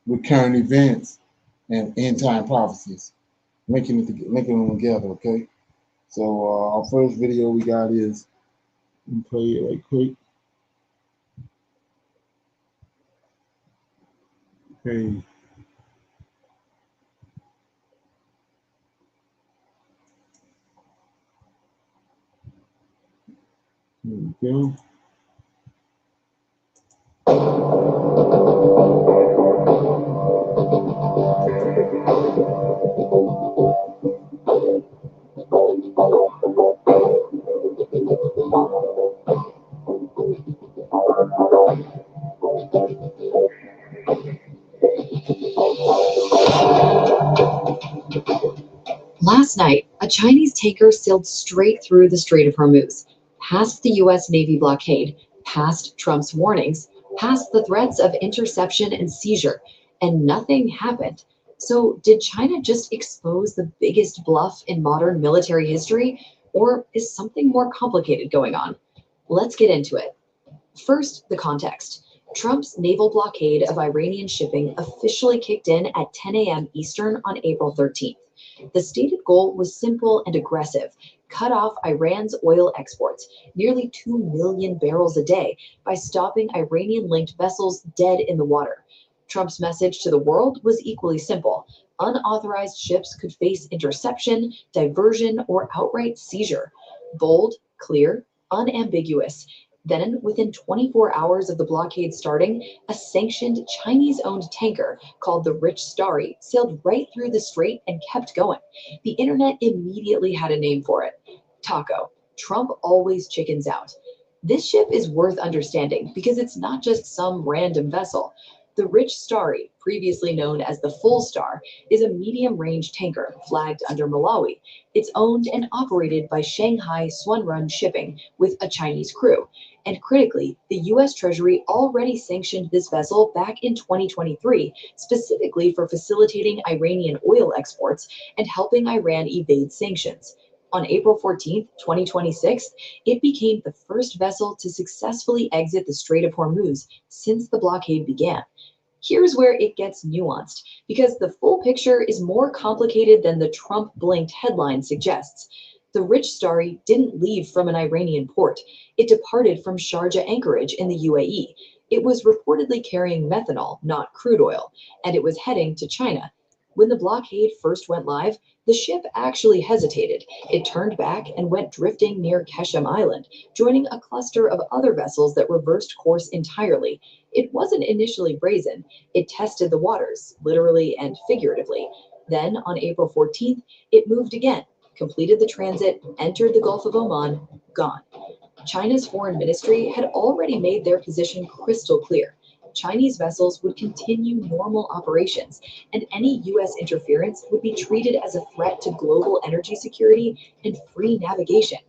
with current events and end time prophecies, linking them together. Okay. So our first video we got is, let me play it right quick. Okay. Here we go. Last night, a Chinese tanker sailed straight through the Strait of Hormuz, past the U.S. Navy blockade, past Trump's warnings, past the threats of interception and seizure, and nothing happened. So, did China just expose the biggest bluff in modern military history, or is something more complicated going on? Let's get into it. First, the context. Trump's naval blockade of Iranian shipping officially kicked in at 10 a.m. Eastern on April 13th. The stated goal was simple and aggressive: cut off Iran's oil exports, nearly 2 million barrels a day, by stopping Iranian linked vessels dead in the water. Trump's message to the world was equally simple: unauthorized ships could face interception, diversion, or outright seizure. Bold, clear, unambiguous. Then, within 24 hours of the blockade starting, a sanctioned Chinese-owned tanker called the Rich Starry sailed right through the strait and kept going. The internet immediately had a name for it: Taco. Trump always chickens out. This ship is worth understanding because it's not just some random vessel. The Rich Starry, previously known as the Full Star, is a medium-range tanker flagged under Malawi. It's owned and operated by Shanghai Sunrun Shipping with a Chinese crew. And critically, the U.S. Treasury already sanctioned this vessel back in 2023, specifically for facilitating Iranian oil exports and helping Iran evade sanctions. On April 14, 2026, it became the first vessel to successfully exit the Strait of Hormuz since the blockade began. Here's where it gets nuanced, because the full picture is more complicated than the Trump blinked headline suggests. The Rich Starry didn't leave from an Iranian port. It departed from Sharjah anchorage in the UAE. It was reportedly carrying methanol, not crude oil, and it was heading to China. When the blockade first went live, the ship actually hesitated. It turned back and went drifting near Keshem Island, joining a cluster of other vessels that reversed course entirely. It wasn't initially brazen. It tested the waters, literally and figuratively. Then, on April 14th, it moved again, completed the transit, entered the Gulf of Oman, gone. China's foreign ministry had already made their position crystal clear. Chinese vessels would continue normal operations, and any U.S. interference would be treated as a threat to global energy security and free navigation.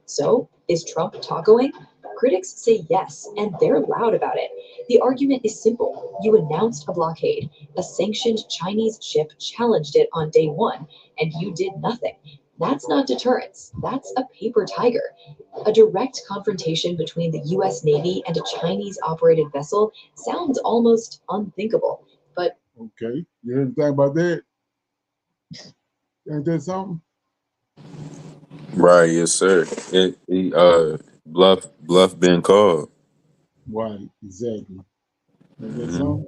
So, is Trump tacoing? Critics say yes, and they're loud about it. The argument is simple. You announced a blockade. A sanctioned Chinese ship challenged it on day one, and you did nothing. That's not deterrence. That's a paper tiger. A direct confrontation between the U.S. Navy and a Chinese-operated vessel sounds almost unthinkable. But Okay. You heard anything about that? Ain't that something? Right, yes, sir. Bluff been called. Right, exactly. Ain't that Mhm. something?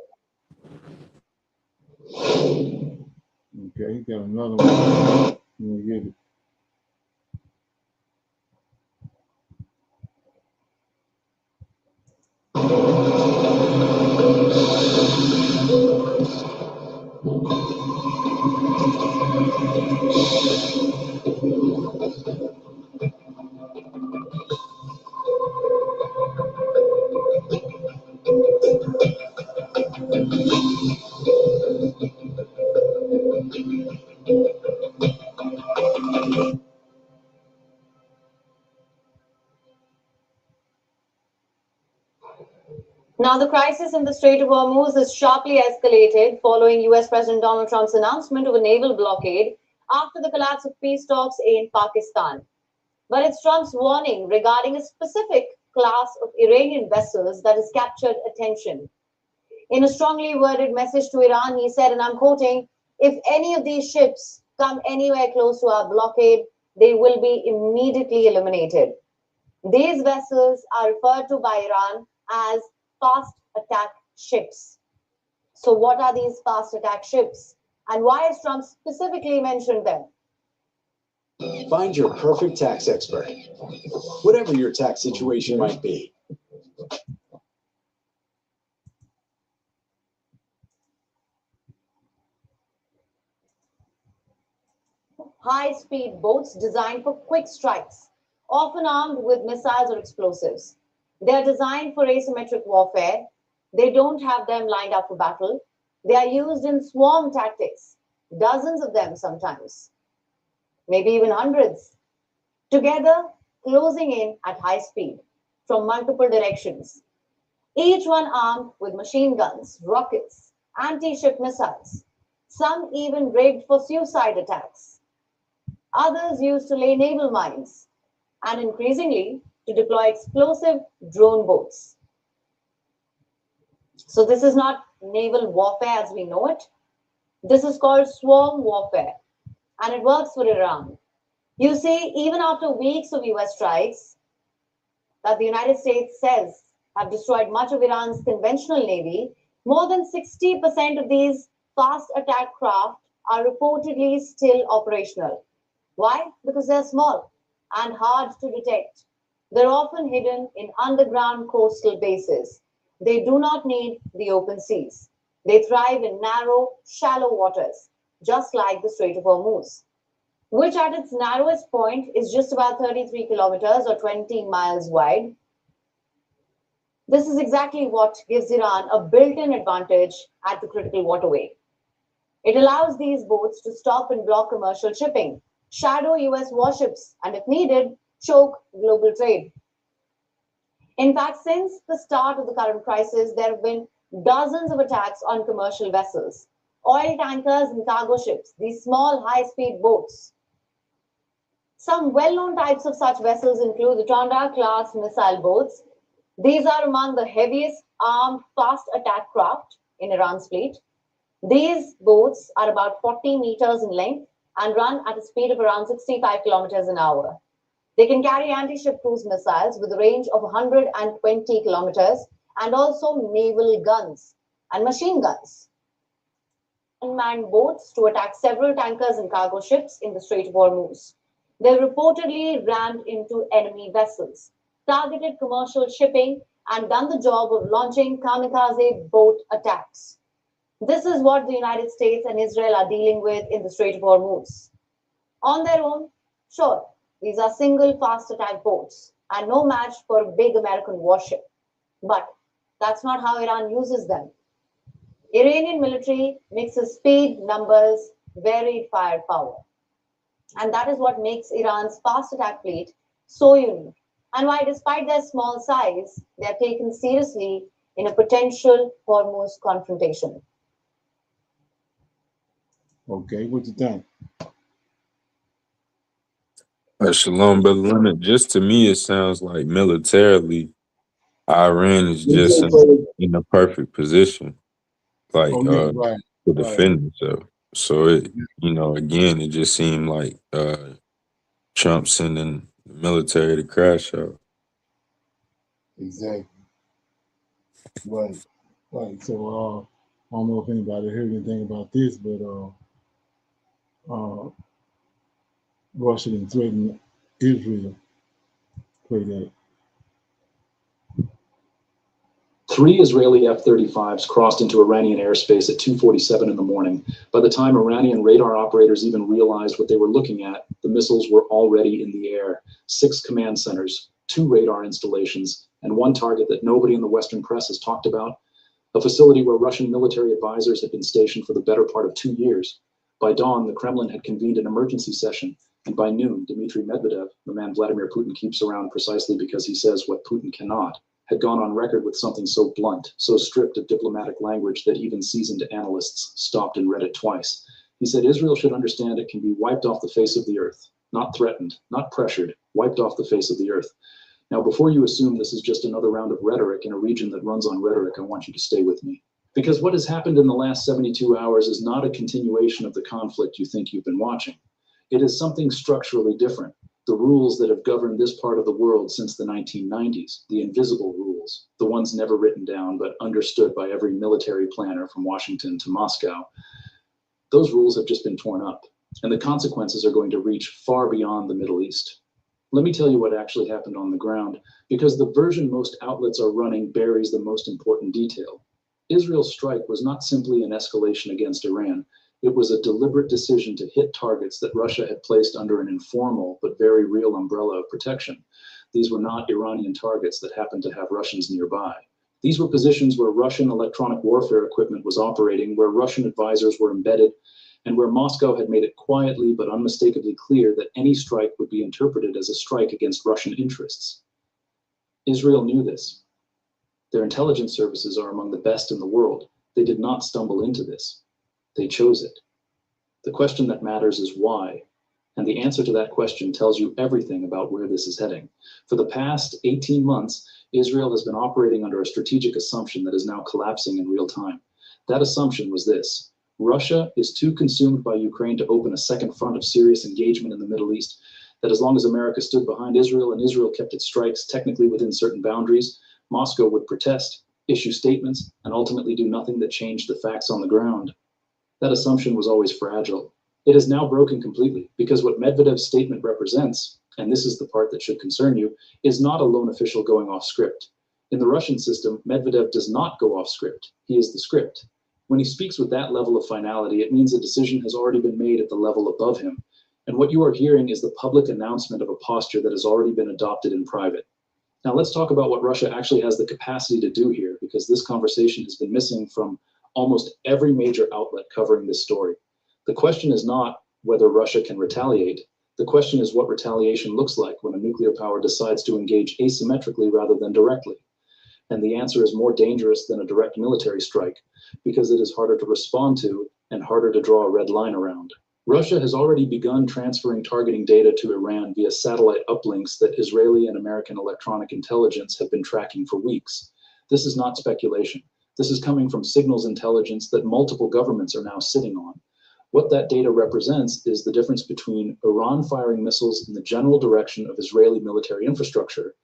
Okay, got another one. Let me get it. Now, the crisis in the Strait of Hormuz is sharply escalated following US President Donald Trump's announcement of a naval blockade after the collapse of peace talks in Pakistan. But it's Trump's warning regarding a specific class of Iranian vessels that has captured attention. In a strongly worded message to Iran, he said, and I'm quoting, "If any of these ships come anywhere close to our blockade, they will be immediately eliminated." These vessels are referred to by Iran as fast attack ships. So what are these fast attack ships? And why has Trump specifically mentioned them? Find your perfect tax expert, whatever your tax situation might be. High-speed boats designed for quick strikes, often armed with missiles or explosives. They are designed for asymmetric warfare. They don't have them lined up for battle. They are used in swarm tactics, dozens of them sometimes, maybe even hundreds, together closing in at high speed from multiple directions, each one armed with machine guns, rockets, anti-ship missiles, some even rigged for suicide attacks, others used to lay naval mines, and increasingly to deploy explosive drone boats. So this is not naval warfare as we know it. This is called swarm warfare, and it works for Iran. You see, even after weeks of US strikes that the United States says have destroyed much of Iran's conventional navy, more than 60% of these fast attack craft are reportedly still operational. Why? Because they're small and hard to detect. They're often hidden in underground coastal bases. They do not need the open seas. They thrive in narrow, shallow waters, just like the Strait of Hormuz, which at its narrowest point is just about 33 kilometers or 20 miles wide. This is exactly what gives Iran a built-in advantage at the critical waterway. It allows these boats to stop and block commercial shipping, shadow US warships, and if needed, choke global trade. In fact, since the start of the current crisis, there have been dozens of attacks on commercial vessels, oil tankers and cargo ships, these small high-speed boats. Some well-known types of such vessels include the Tonda-class missile boats. These are among the heaviest armed fast attack craft in Iran's fleet. These boats are about 40 meters in length and run at a speed of around 65 kilometers an hour. They can carry anti-ship cruise missiles with a range of 120 kilometers and also naval guns and machine guns. Unmanned boats to attack several tankers and cargo ships in the Strait of Hormuz. They reportedly rammed into enemy vessels, targeted commercial shipping, and done the job of launching kamikaze boat attacks. This is what the United States and Israel are dealing with in the Strait of Hormuz. On their own, sure, these are single fast attack boats and no match for a big American warship. But that's not how Iran uses them. Iranian military mixes speed, numbers, varied firepower. And that is what makes Iran's fast attack fleet so unique, and why, despite their small size, they are taken seriously in a potential Hormuz confrontation. Okay, what you think? Shalom, Brother Leonard. Just to me, it sounds like militarily, Iran is just in a perfect position, like Oh yeah, right, to right. defend itself. So it, again, it just seemed like Trump sending the military to crash out. Exactly. Right. Right. So I don't know if anybody heard anything about this, but Russia didn't threaten Israel. Play that. 3 Israeli F-35s crossed into Iranian airspace at 2:47 in the morning. By the time Iranian radar operators even realized what they were looking at, the missiles were already in the air. 6 command centers, 2 radar installations, and 1 target that nobody in the Western press has talked about, a facility where Russian military advisors had been stationed for the better part of 2 years. By dawn, the Kremlin had convened an emergency session, and by noon, Dmitry Medvedev, the man Vladimir Putin keeps around precisely because he says what Putin cannot, had gone on record with something so blunt, so stripped of diplomatic language that even seasoned analysts stopped and read it twice. He said Israel should understand it can be wiped off the face of the earth, not threatened, not pressured, wiped off the face of the earth. Now, before you assume this is just another round of rhetoric in a region that runs on rhetoric, I want you to stay with me. Because what has happened in the last 72 hours is not a continuation of the conflict you think you've been watching. It is something structurally different. The rules that have governed this part of the world since the 1990s, the invisible rules, the ones never written down but understood by every military planner from Washington to Moscow, those rules have just been torn up, and the consequences are going to reach far beyond the Middle East. Let me tell you what actually happened on the ground, because the version most outlets are running buries the most important detail. Israel's strike was not simply an escalation against Iran. It was a deliberate decision to hit targets that Russia had placed under an informal but very real umbrella of protection. These were not Iranian targets that happened to have Russians nearby. These were positions where Russian electronic warfare equipment was operating, where Russian advisors were embedded, and where Moscow had made it quietly but unmistakably clear that any strike would be interpreted as a strike against Russian interests. Israel knew this. Their intelligence services are among the best in the world. They did not stumble into this. They chose it. The question that matters is why, and the answer to that question tells you everything about where this is heading. For the past 18 months, Israel has been operating under a strategic assumption that is now collapsing in real time. That assumption was this: Russia is too consumed by Ukraine to open a second front of serious engagement in the Middle East, that as long as America stood behind Israel and Israel kept its strikes technically within certain boundaries, Moscow would protest, issue statements, and ultimately do nothing that changed the facts on the ground. That assumption was always fragile. It is now broken completely, because what Medvedev's statement represents, and this is the part that should concern you, is not a lone official going off script. In the Russian system, Medvedev does not go off script. He is the script. When he speaks with that level of finality, it means a decision has already been made at the level above him. And what you are hearing is the public announcement of a posture that has already been adopted in private. Now let's talk about what Russia actually has the capacity to do here, because this conversation has been missing from almost every major outlet covering this story. The question is not whether Russia can retaliate. The question is what retaliation looks like when a nuclear power decides to engage asymmetrically rather than directly. And the answer is more dangerous than a direct military strike, because it is harder to respond to and harder to draw a red line around. Russia has already begun transferring targeting data to Iran via satellite uplinks that Israeli and American electronic intelligence have been tracking for weeks. This is not speculation. This is coming from signals intelligence that multiple governments are now sitting on. What that data represents is the difference between Iran firing missiles in the general direction of Israeli military infrastructure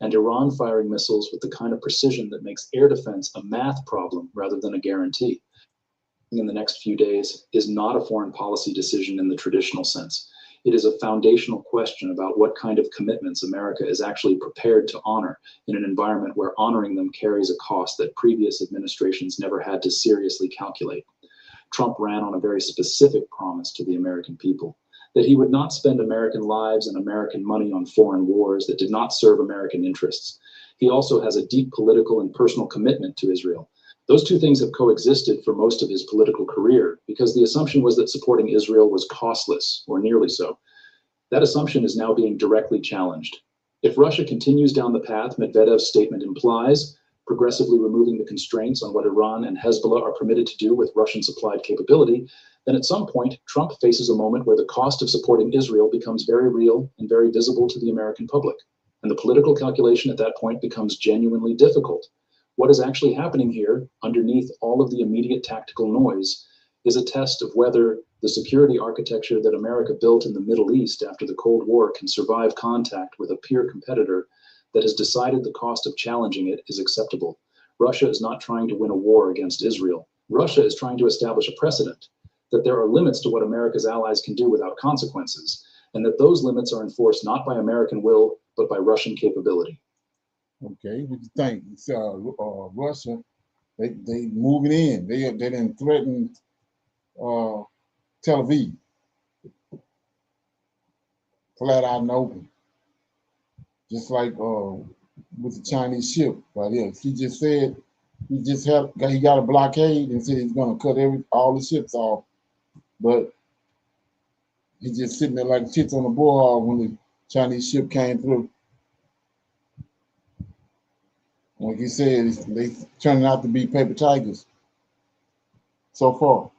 and Iran firing missiles with the kind of precision that makes air defense a math problem rather than a guarantee. In the next few days is not a foreign policy decision in the traditional sense. It is a foundational question about what kind of commitments America is actually prepared to honor in an environment where honoring them carries a cost that previous administrations never had to seriously calculate. Trump ran on a very specific promise to the American people, that he would not spend American lives and American money on foreign wars that did not serve American interests. He also has a deep political and personal commitment to Israel. Those two things have coexisted for most of his political career because the assumption was that supporting Israel was costless, or nearly so. That assumption is now being directly challenged. If Russia continues down the path Medvedev's statement implies, progressively removing the constraints on what Iran and Hezbollah are permitted to do with Russian supplied capability, then at some point, Trump faces a moment where the cost of supporting Israel becomes very real and very visible to the American public. And the political calculation at that point becomes genuinely difficult. What is actually happening here, underneath all of the immediate tactical noise, is a test of whether the security architecture that America built in the Middle East after the Cold War can survive contact with a peer competitor that has decided the cost of challenging it is acceptable. Russia is not trying to win a war against Israel. Russia is trying to establish a precedent that there are limits to what America's allies can do without consequences, and that those limits are enforced not by American will, but by Russian capability. Okay, what do you think? It's, Russia, they moving in. They didn't threaten Tel Aviv, flat out and open. Just like with the Chinese ship right here. He just said he got a blockade and said he's gonna cut all the ships off, but he's just sitting there like tits on the board when the Chinese ship came through. Like you said, they turning out to be paper tigers so far.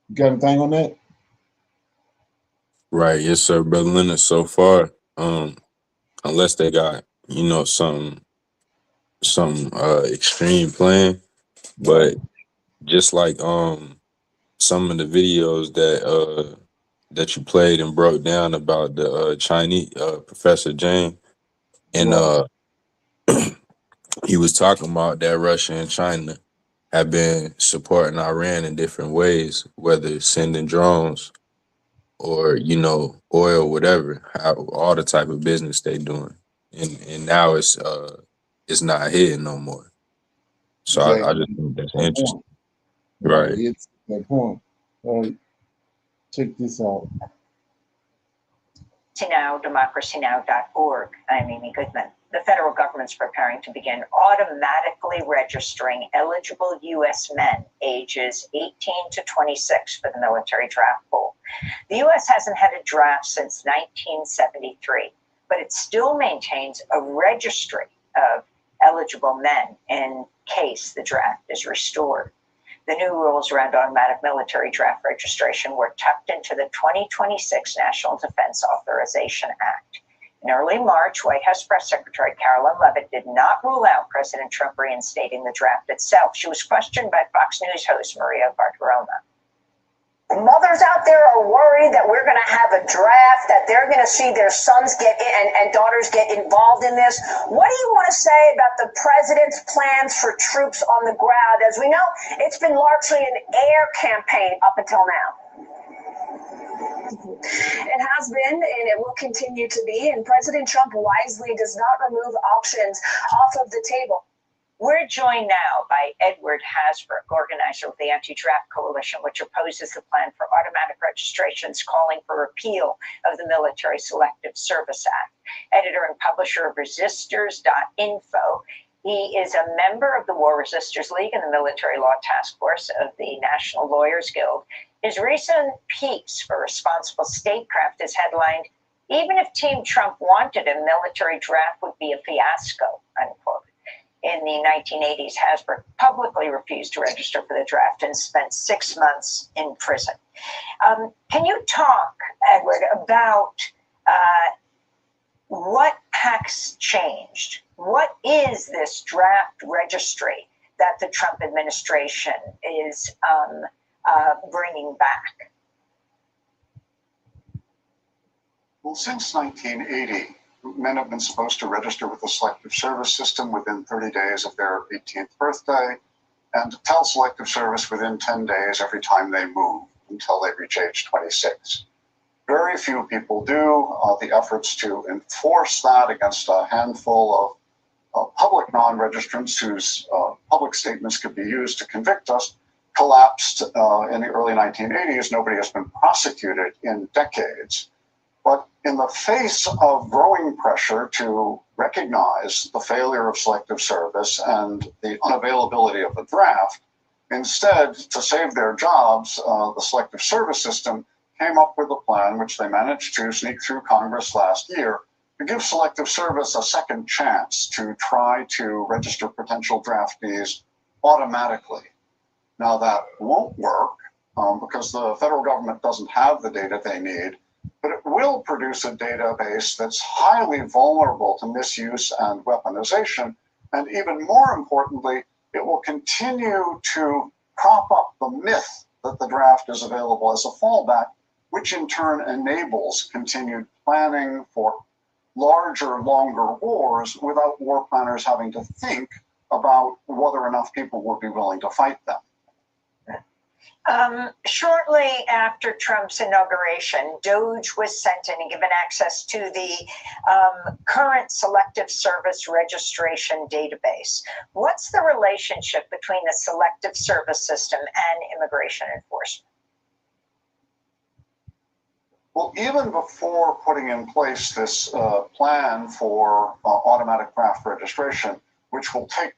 You got anything on that? Right, yes, sir, brother Leonard. So far, unless they got, some extreme plan, but just like some of the videos that you played and broke down about the Chinese Professor Jane, and Right. he was talking about that Russia and China have been supporting Iran in different ways, whether sending drones or oil, whatever, all the type of business they doing, and now it's not hitting no more. So I just Exactly. think that's That interesting, point. Right. right? It's that point. Check this out. democracynow.org. I'm Amy Goodman. The federal government's preparing to begin automatically registering eligible U.S. men ages 18 to 26 for the military draft pool. The U.S. hasn't had a draft since 1973, but it still maintains a registry of eligible men in case the draft is restored. The new rules around automatic military draft registration were tucked into the 2026 National Defense Authorization Act. In early March, White House Press Secretary Carolyn Leavitt did not rule out President Trump reinstating the draft itself. She was questioned by Fox News host Maria Bartiromo. Mothers out there are worried that we're going to have a draft, that they're going to see their sons get in and daughters get involved in this. What do you want to say about the president's plans for troops on the ground? As we know, it's been largely an air campaign up until now. It has been, and it will continue to be, and President Trump wisely does not remove options off of the table. We're joined now by Edward Hasbrook, organizer of the Anti-Draft Coalition, which opposes the plan for automatic registrations, calling for repeal of the Military Selective Service Act. Editor and publisher of resistors.info. He is a member of the War Resisters League and the Military Law Task Force of the National Lawyers Guild. His recent piece for Responsible Statecraft is headlined, "Even if Team Trump wanted a military draft would be a fiasco," unquote. In the 1980s, Hasbrook publicly refused to register for the draft and spent 6 months in prison. Can you talk, Edward, about what has changed? What is this draft registry that the Trump administration is bringing back? Well, since 1980, men have been supposed to register with the Selective Service system within 30 days of their 18th birthday and tell Selective Service within 10 days every time they move until they reach age 26. Very few people do. The efforts to enforce that against a handful of public non-registrants whose public statements could be used to convict us collapsed in the early 1980s. Nobody has been prosecuted in decades. But in the face of growing pressure to recognize the failure of Selective Service and the unavailability of the draft, instead, to save their jobs, the Selective Service system came up with a plan which they managed to sneak through Congress last year to give Selective Service a second chance to try to register potential draftees automatically. Now, that won't work because the federal government doesn't have the data they need, but it will produce a database that's highly vulnerable to misuse and weaponization. And even more importantly, it will continue to prop up the myth that the draft is available as a fallback, which in turn enables continued planning for larger, longer wars without war planners having to think about whether enough people would be willing to fight them. Shortly after Trump's inauguration, DOGE was sent in and given access to the current Selective Service registration database. What's the relationship between the Selective Service system and immigration enforcement? Well, even before putting in place this plan for automatic draft registration, which will take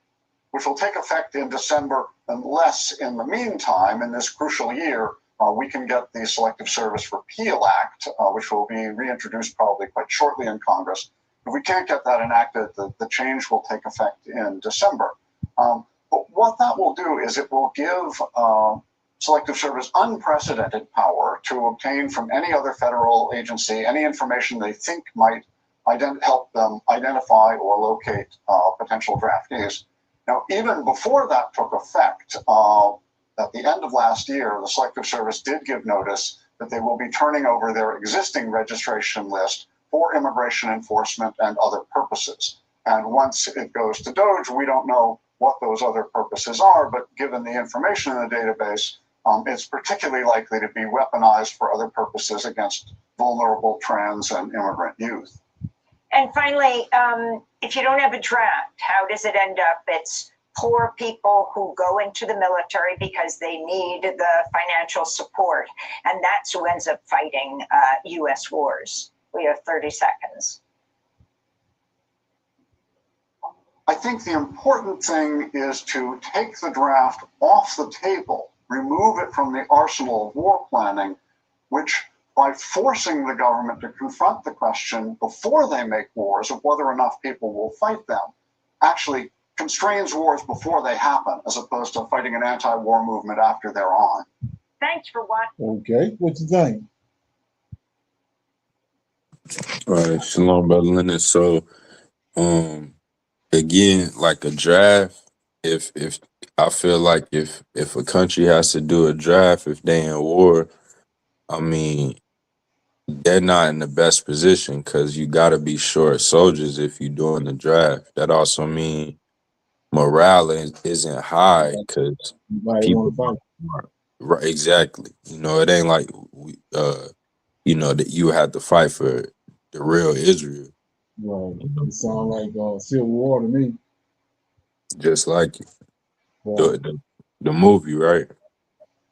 effect in December, unless in the meantime, in this crucial year, we can get the Selective Service Repeal Act, which will be reintroduced probably quite shortly in Congress. If we can't get that enacted, the change will take effect in December. But what that will do is it will give Selective Service unprecedented power to obtain from any other federal agency any information they think might help them identify or locate potential draftees. Now, even before that took effect, at the end of last year, the Selective Service did give notice that they will be turning over their existing registration list for immigration enforcement and other purposes. And once it goes to DOJ, we don't know what those other purposes are, but given the information in the database, it's particularly likely to be weaponized for other purposes against vulnerable trans and immigrant youth. And finally, if you don't have a draft, how does it end up? It's poor people who go into the military because they need the financial support. And that's who ends up fighting U.S. wars. We have 30 seconds. I think the important thing is to take the draft off the table, remove it from the arsenal of war planning, which by forcing the government to confront the question before they make wars of whether enough people will fight them, actually constrains wars before they happen, as opposed to fighting an anti-war movement after they're on. Thanks for watching. Okay, what you think? All right, shalom, brother Leonard. So, again, like a draft, if I feel like if a country has to do a draft if they in war, I mean, they're not in the best position because you got to be short soldiers if you're doing the draft. That also means morale isn't high because Everybody people want to fight. right, exactly. You know, it ain't like you know, that you had to fight for the real Israel. Right. It sounds like Civil War to me. Just like Right. the movie, right?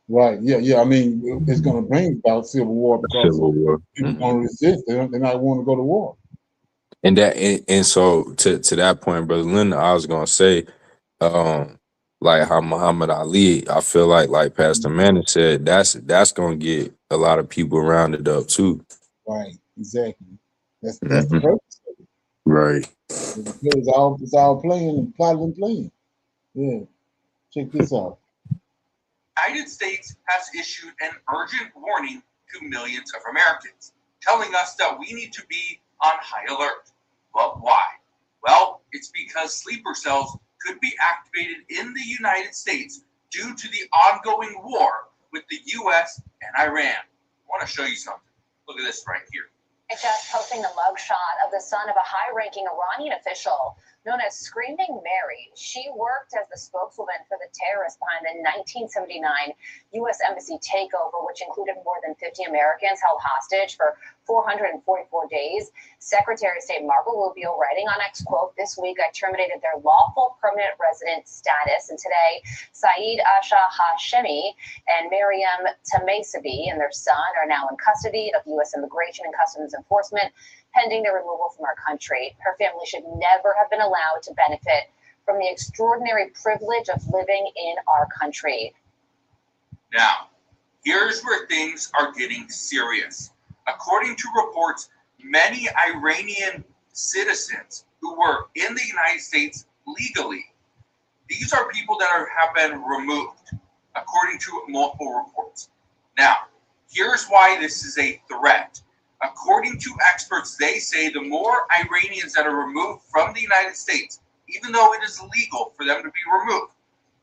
Right. Yeah. I mean, it's going to bring about Civil War because Civil War. people going to resist. They're not want to go to war. And that and so to that point, brother Linda, I was gonna say, like how Muhammad Ali, I feel like Pastor Manning said, that's gonna get a lot of people rounded up too. Right. Exactly. That's the Mhm. purpose of it. Right. It's all playing and plotting and playing. Yeah. Check this out. United States has issued an urgent warning to millions of Americans, telling us that we need to be on high alert. But why? Well, it's because sleeper cells could be activated in the United States due to the ongoing war with the U.S. and Iran. I want to show you something. Look at this right here. Just posting a mugshot of the son of a high-ranking Iranian official known as Screaming Mary. She worked as the spokeswoman for the terrorists behind the 1979 U.S. Embassy takeover, which included more than 50 Americans held hostage for 444 days. Secretary of State Marco Rubio writing on X, quote, "This week I terminated their lawful permanent resident status." And today, Saeed Asha Hashemi and Miriam Tamasabi and their son are now in custody of U.S. Immigration and Customs Enforcement, pending their removal from our country. Her family should never have been allowed to benefit from the extraordinary privilege of living in our country. Now, here's where things are getting serious. According to reports, many Iranian citizens who were in the United States legally, these are people that have been removed, according to multiple reports. Now, here's why this is a threat. According to experts, they say the more Iranians that are removed from the United States, even though it is illegal for them to be removed,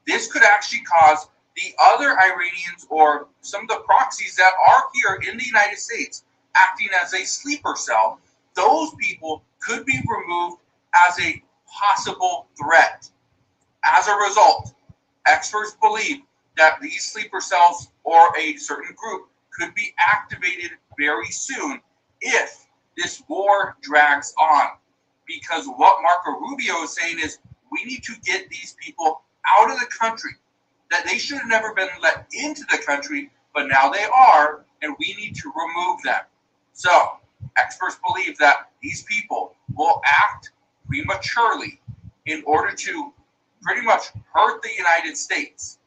this could actually cause the other Iranians or some of the proxies that are here in the United States acting as a sleeper cell. Those people could be removed as a possible threat. As a result, experts believe that these sleeper cells or a certain group could be activated very soon if this war drags on. Because what Marco Rubio is saying is we need to get these people out of the country, that they should have never been let into the country, but now they are, and we need to remove them. So, experts believe that these people will act prematurely in order to pretty much hurt the United States.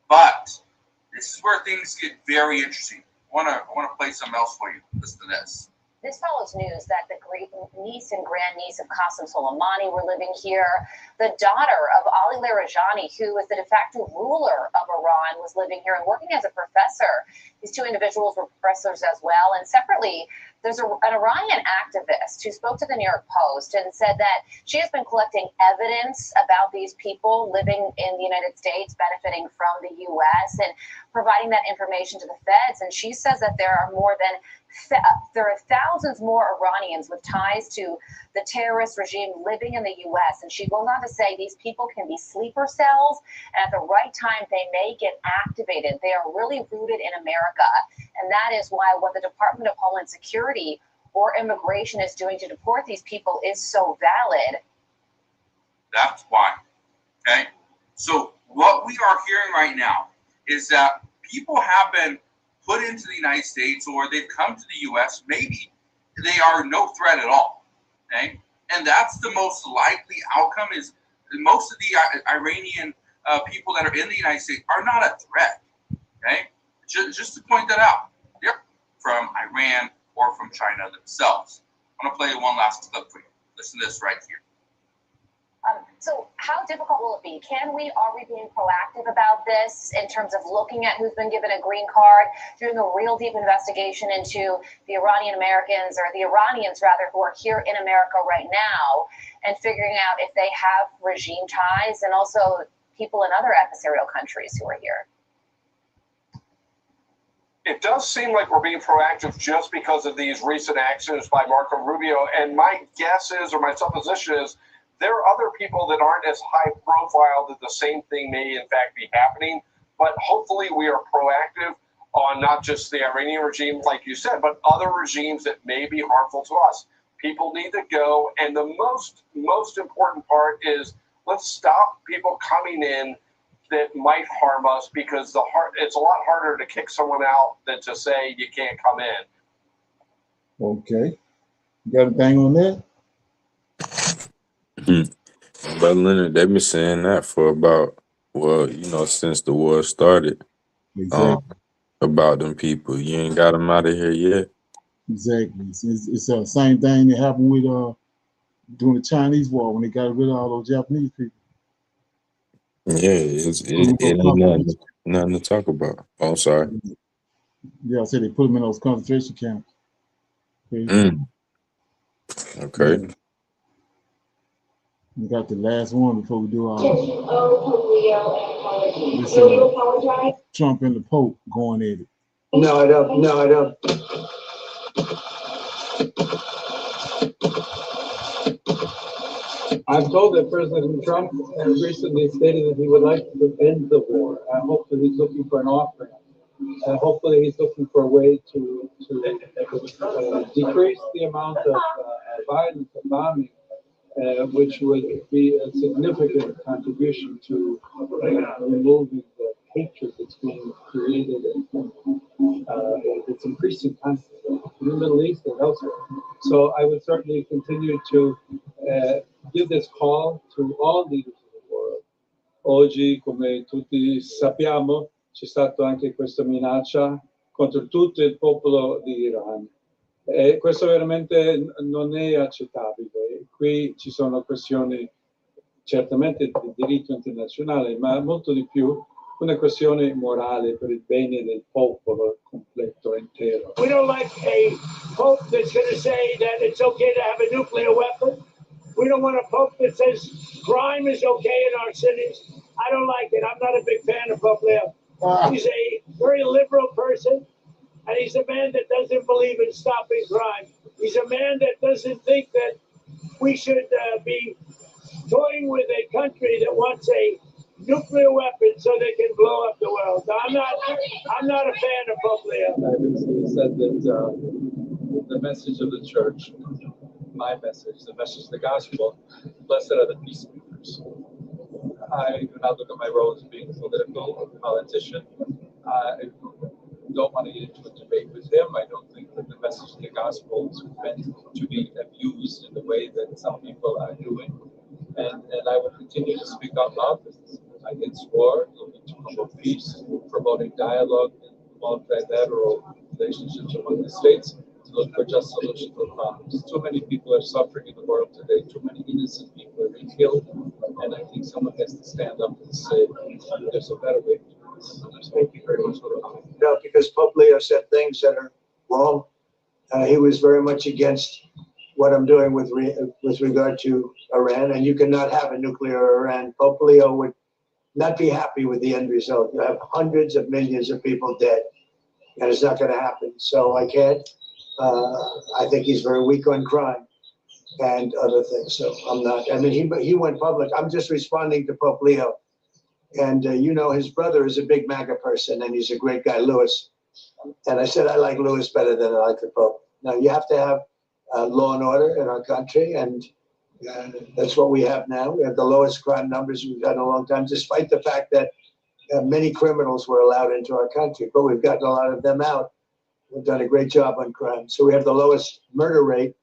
But this is where things get very interesting. I want to play something else for you. Listen to this. This follows news that the great niece and grandniece of Qasem Soleimani were living here. The daughter of Ali Larijani, who is the de facto ruler of Iran, was living here and working as a professor. These two individuals were professors as well. And separately, there's an Iranian activist who spoke to the New York Post and said that she has been collecting evidence about these people living in the United States, benefiting from the U.S., and providing that information to the feds. And she says that there are thousands more Iranians with ties to the terrorist regime living in the U.S. And she goes on to say these people can be sleeper cells, and at the right time, they may get activated. They are really rooted in America. And that is why what the Department of Homeland Security or immigration is doing to deport these people is so valid. That's why. Okay? So what we are hearing right now is that people have been put into the United States, or they've come to the U.S., maybe they are no threat at all. Okay? And that's the most likely outcome, is most of the Iranian people that are in the United States are not a threat. Okay? Just to point that out. They're from Iran or from China themselves. I'm going to play one last clip for you. Listen to this right here. So how difficult will it be? Are we being proactive about this in terms of looking at who's been given a green card, doing a real deep investigation into the Iranian Americans, or the Iranians rather, who are here in America right now, and figuring out if they have regime ties, and also people in other adversarial countries who are here? It does seem like we're being proactive just because of these recent actions by Marco Rubio. And my guess is, or my supposition is, there are other people that aren't as high profile that the same thing may in fact be happening. But hopefully we are proactive on not just the Iranian regime, like you said, but other regimes that may be harmful to us. People need to go. And the most important part is, let's stop people coming in that might harm us, because it's a lot harder to kick someone out than to say you can't come in. Okay. You got anything on that? But Leonard, they've been saying that for about, since the war started. Exactly. About them people. You ain't got them out of here yet. Exactly. It's the same thing that happened with during the Chinese war, when they got rid of all those Japanese people. Yeah, it ain't nothing to talk about. Oh, I'm sorry. Yeah, I said they put them in those concentration camps. Okay. Yeah. We got the last one before we do our Trump and the Pope going at it. No, I don't. I'm told that President Trump has recently stated that he would like to end the war. Hopefully he's looking for an offering. Hopefully he's looking for a way to decrease the amount of violence and bombing, which would be a significant contribution to removing the hatred that's being created, and it's increasing constantly in the Middle East and elsewhere. So I would certainly continue to give this call to all leaders of the world. Oggi, come tutti sappiamo, c'è stata anche questa minaccia contro tutto il popolo di Iran. E questo veramente non è accettabile. Qui ci sono questioni certamente di diritto internazionale, ma molto di più una questione morale per il bene del popolo completo, intero. We don't like a pope that's going to say that it's okay to have a nuclear weapon. We don't want a pope that says crime is okay in our cities. I don't like it. I'm not a big fan of Pope Leo. He's a very liberal person, and he's a man that doesn't believe in stopping crime. He's a man that doesn't think that we should be toying with a country that wants a nuclear weapon so they can blow up the world. I'm not a fan of Pope Leo. I recently said that the message of the church, my message, the message of the gospel, blessed are the peacemakers. I do not look at my role as being a political politician. I don't want to get into a debate with him. I don't think that the message of the gospel is meant to be abused in the way that some people are doing. And I will continue to speak out loud against war, looking to promote peace, promoting dialogue and multilateral relationships among the states. look for just solutions for problems. Too many people are suffering in the world today. Too many innocent people are being killed, and I think someone has to stand up and say there's a better way to do this. Thank you very much for the comment. No, because Pope Leo said things that are wrong. He was very much against what I'm doing with regard to Iran, and you cannot have a nuclear Iran. Pope Leo would not be happy with the end result. You have hundreds of millions of people dead, and it's not going to happen. So I can't. I think he's very weak on crime and other things. So I'm not. I mean, he went public. I'm just responding to Pope Leo, and you know, his brother is a big MAGA person, and he's a great guy, Louis. And I said I like Louis better than I like the Pope. Now you have to have law and order in our country, and that's what we have now. We have the lowest crime numbers we've had in a long time, despite the fact that many criminals were allowed into our country, but we've gotten a lot of them out. We've done a great job on crime. So we have the lowest murder rate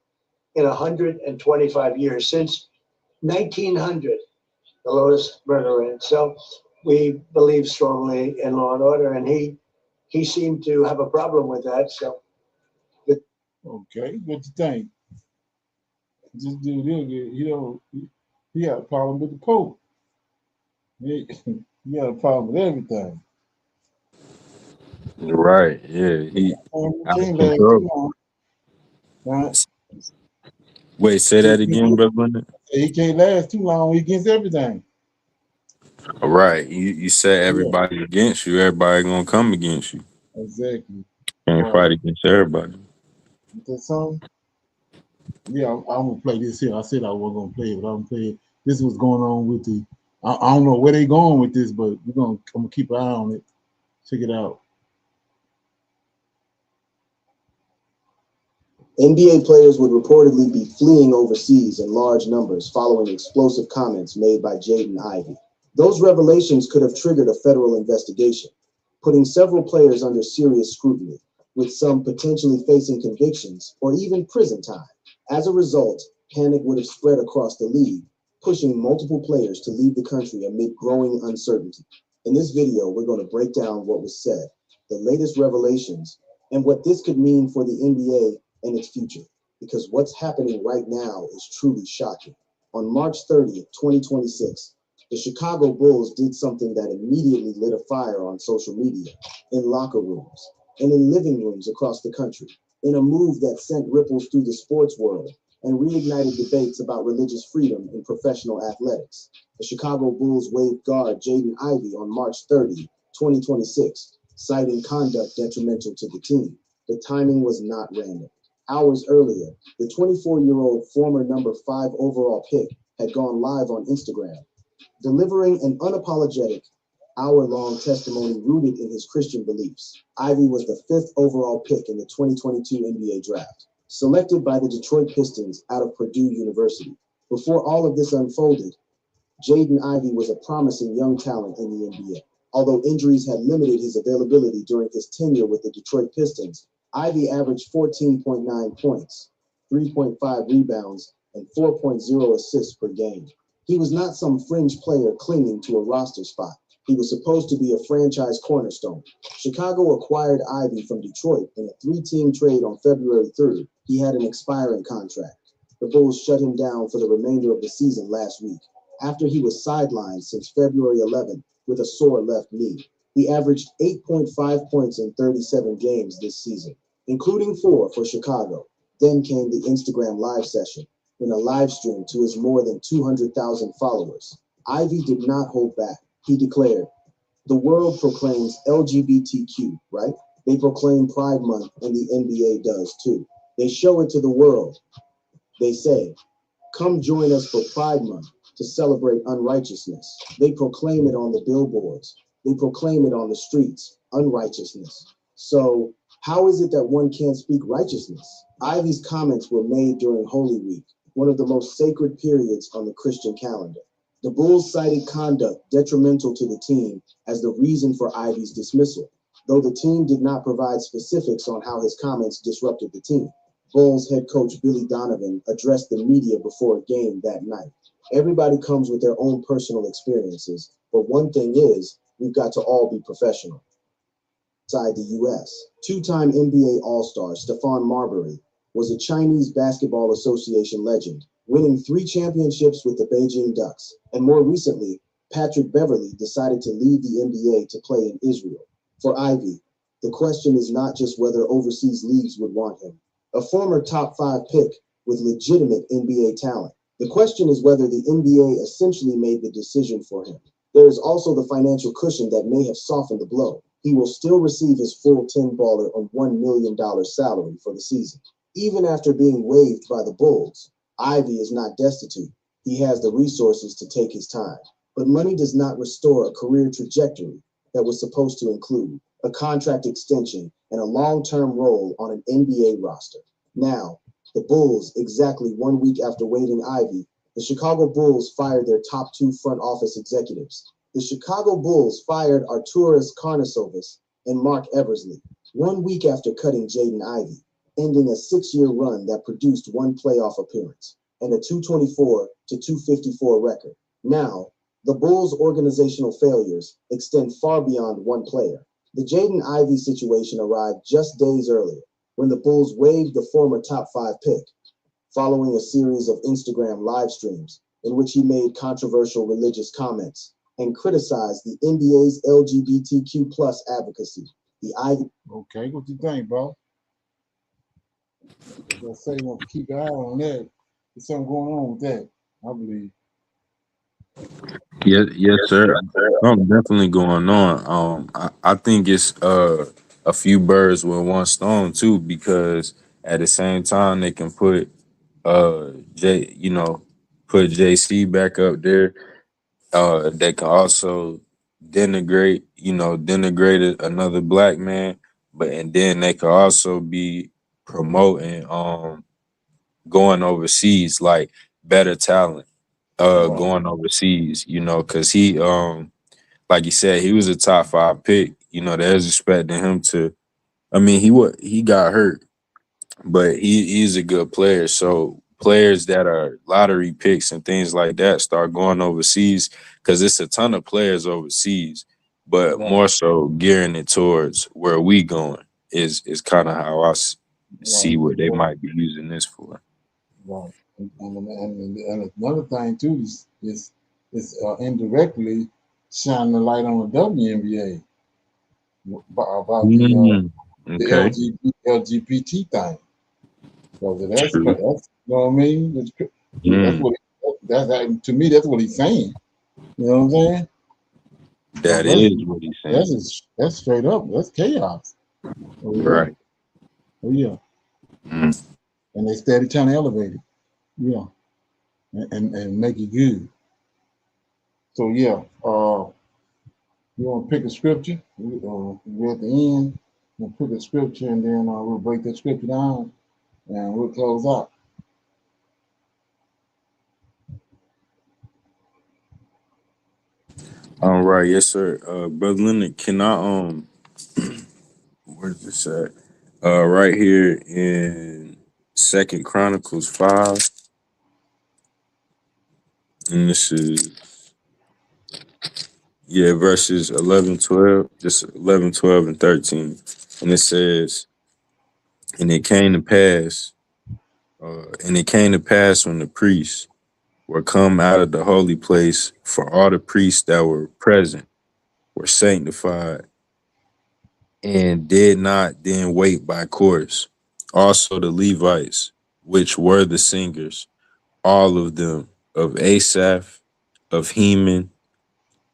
in 125 years, since 1900, the lowest murder rate. So we believe strongly in law and order, and he seemed to have a problem with that. So, okay, what you think? This dude here, he got a problem with the Pope. He got a problem with everything. Right. Yeah. He He out of can't last control. too long. Right? Wait, say that again, brother. He can't last too long. He gets everything. All right. You said Yeah, everybody against you. Everybody gonna come against you. exactly. Can't fight against everybody. That song? Yeah, I'm gonna play this here. I said I wasn't gonna play it, but I'm gonna play it. This was going on with the. I don't know where they going with this, but I'm gonna keep an eye on it. Check it out. NBA players would reportedly be fleeing overseas in large numbers following explosive comments made by Jaden Ivey. Those revelations could have triggered a federal investigation, putting several players under serious scrutiny, with some potentially facing convictions or even prison time. As a result, panic would have spread across the league, pushing multiple players to leave the country amid growing uncertainty. In this video, we're going to break down what was said, the latest revelations, and what this could mean for the NBA and its future, because what's happening right now is truly shocking. On March 30th, 2026, the Chicago Bulls did something that immediately lit a fire on social media, in locker rooms, and in living rooms across the country, in a move that sent ripples through the sports world and reignited debates about religious freedom in professional athletics. The Chicago Bulls waived guard Jaden Ivey on March 30, 2026, citing conduct detrimental to the team. The timing was not random. Hours earlier, the 24-year-old former number 5 overall pick had gone live on Instagram, delivering an unapologetic, hour-long testimony rooted in his Christian beliefs. Ivey was the 5th overall pick in the 2022 NBA draft, selected by the Detroit Pistons out of Purdue University. Before all of this unfolded, Jaden Ivey was a promising young talent in the NBA. Although injuries had limited his availability during his tenure with the Detroit Pistons, Ivey averaged 14.9 points, 3.5 rebounds, and 4.0 assists per game. He was not some fringe player clinging to a roster spot. He was supposed to be a franchise cornerstone. Chicago acquired Ivey from Detroit in a 3-team trade on February 3rd. He had an expiring contract. The Bulls shut him down for the remainder of the season last week, after he was sidelined since February 11th with a sore left knee. He averaged 8.5 points in 37 games this season, including 4 for Chicago. Then came the Instagram live session, in a live stream to his more than 200,000 followers. Ivey did not hold back. He declared, "The world proclaims LGBTQ, right? They proclaim Pride Month, and the NBA does too. They show it to the world. They say, come join us for Pride Month to celebrate unrighteousness. They proclaim it on the billboards. They proclaim it on the streets, unrighteousness. So how is it that one can't speak righteousness?" Ivey's comments were made during Holy Week, one of the most sacred periods on the Christian calendar. The Bulls cited conduct detrimental to the team as the reason for Ivey's dismissal, though the team did not provide specifics on how his comments disrupted the team. Bulls head coach Billy Donovan addressed the media before a game that night. Everybody comes with their own personal experiences, but one thing is, we've got to all be professional. Outside the U.S., two-time NBA All-Star Stephon Marbury was a Chinese Basketball Association legend, winning 3 championships with the Beijing Ducks. And more recently, Patrick Beverley decided to leave the NBA to play in Israel. For Ivy, the question is not just whether overseas leagues would want him, a former top 5 pick with legitimate NBA talent. The question is whether the NBA essentially made the decision for him. There is also the financial cushion that may have softened the blow. He will still receive his full 10-baller on $1 million salary for the season. Even after being waived by the Bulls, Ivy is not destitute. He has the resources to take his time. But money does not restore a career trajectory that was supposed to include a contract extension and a long-term role on an NBA roster. Now, the Bulls, exactly 1 week after waiving Ivy, the Chicago Bulls fired their top 2 front office executives. The Chicago Bulls fired Arturas Karnisovas and Mark Eversley 1 week after cutting Jaden Ivey, ending a 6-year run that produced 1 playoff appearance and a 224 to 254 record. Now, the Bulls' organizational failures extend far beyond one player. The Jaden Ivey situation arrived just days earlier when the Bulls waived the former top 5 pick, following a series of Instagram live streams in which he made controversial religious comments and criticized the NBA's LGBTQ plus advocacy. The Ivy. Okay, what you think, bro? As I say, want to keep an eye on that. There's something going on with that, I believe. Yes, sir. Something definitely going on. I think it's a few birds with one stone too, because at the same time they can put put JC back up there. They can also denigrate another black man, and then they could also be promoting going overseas, like better talent going overseas, because he like you said, he was a top 5 pick. There's expecting him to. I mean, he got hurt, but he's a good player. So players that are lottery picks and things like that start going overseas, because it's a ton of players overseas, but more so gearing it towards where we going is kind of how I see what they might be using this for. Right. And another thing too is indirectly shining the light on the WNBA about the Okay. LGBT thing. So that's True. you know what I mean? That's to me that's what he's saying. You know what I'm saying? That is what he's saying. That's straight up. That's chaos. Oh yeah. Right. Oh yeah. And they steady trying to elevate it. Yeah. And make it good. So yeah, you want to pick a scripture? We're at the end. We'll pick a scripture and then we'll break that scripture down and we'll close out. All right, yes, sir. Brother Leonard, can I where's this at? Right here in 2 Chronicles 5. And this is verses 11, 12, just 11, 12, and 13. And it says, and it came to pass when the priests were come out of the holy place, for all the priests that were present were sanctified, and did not then wait by course. Also the Levites, which were the singers, all of them, of Asaph, of Heman,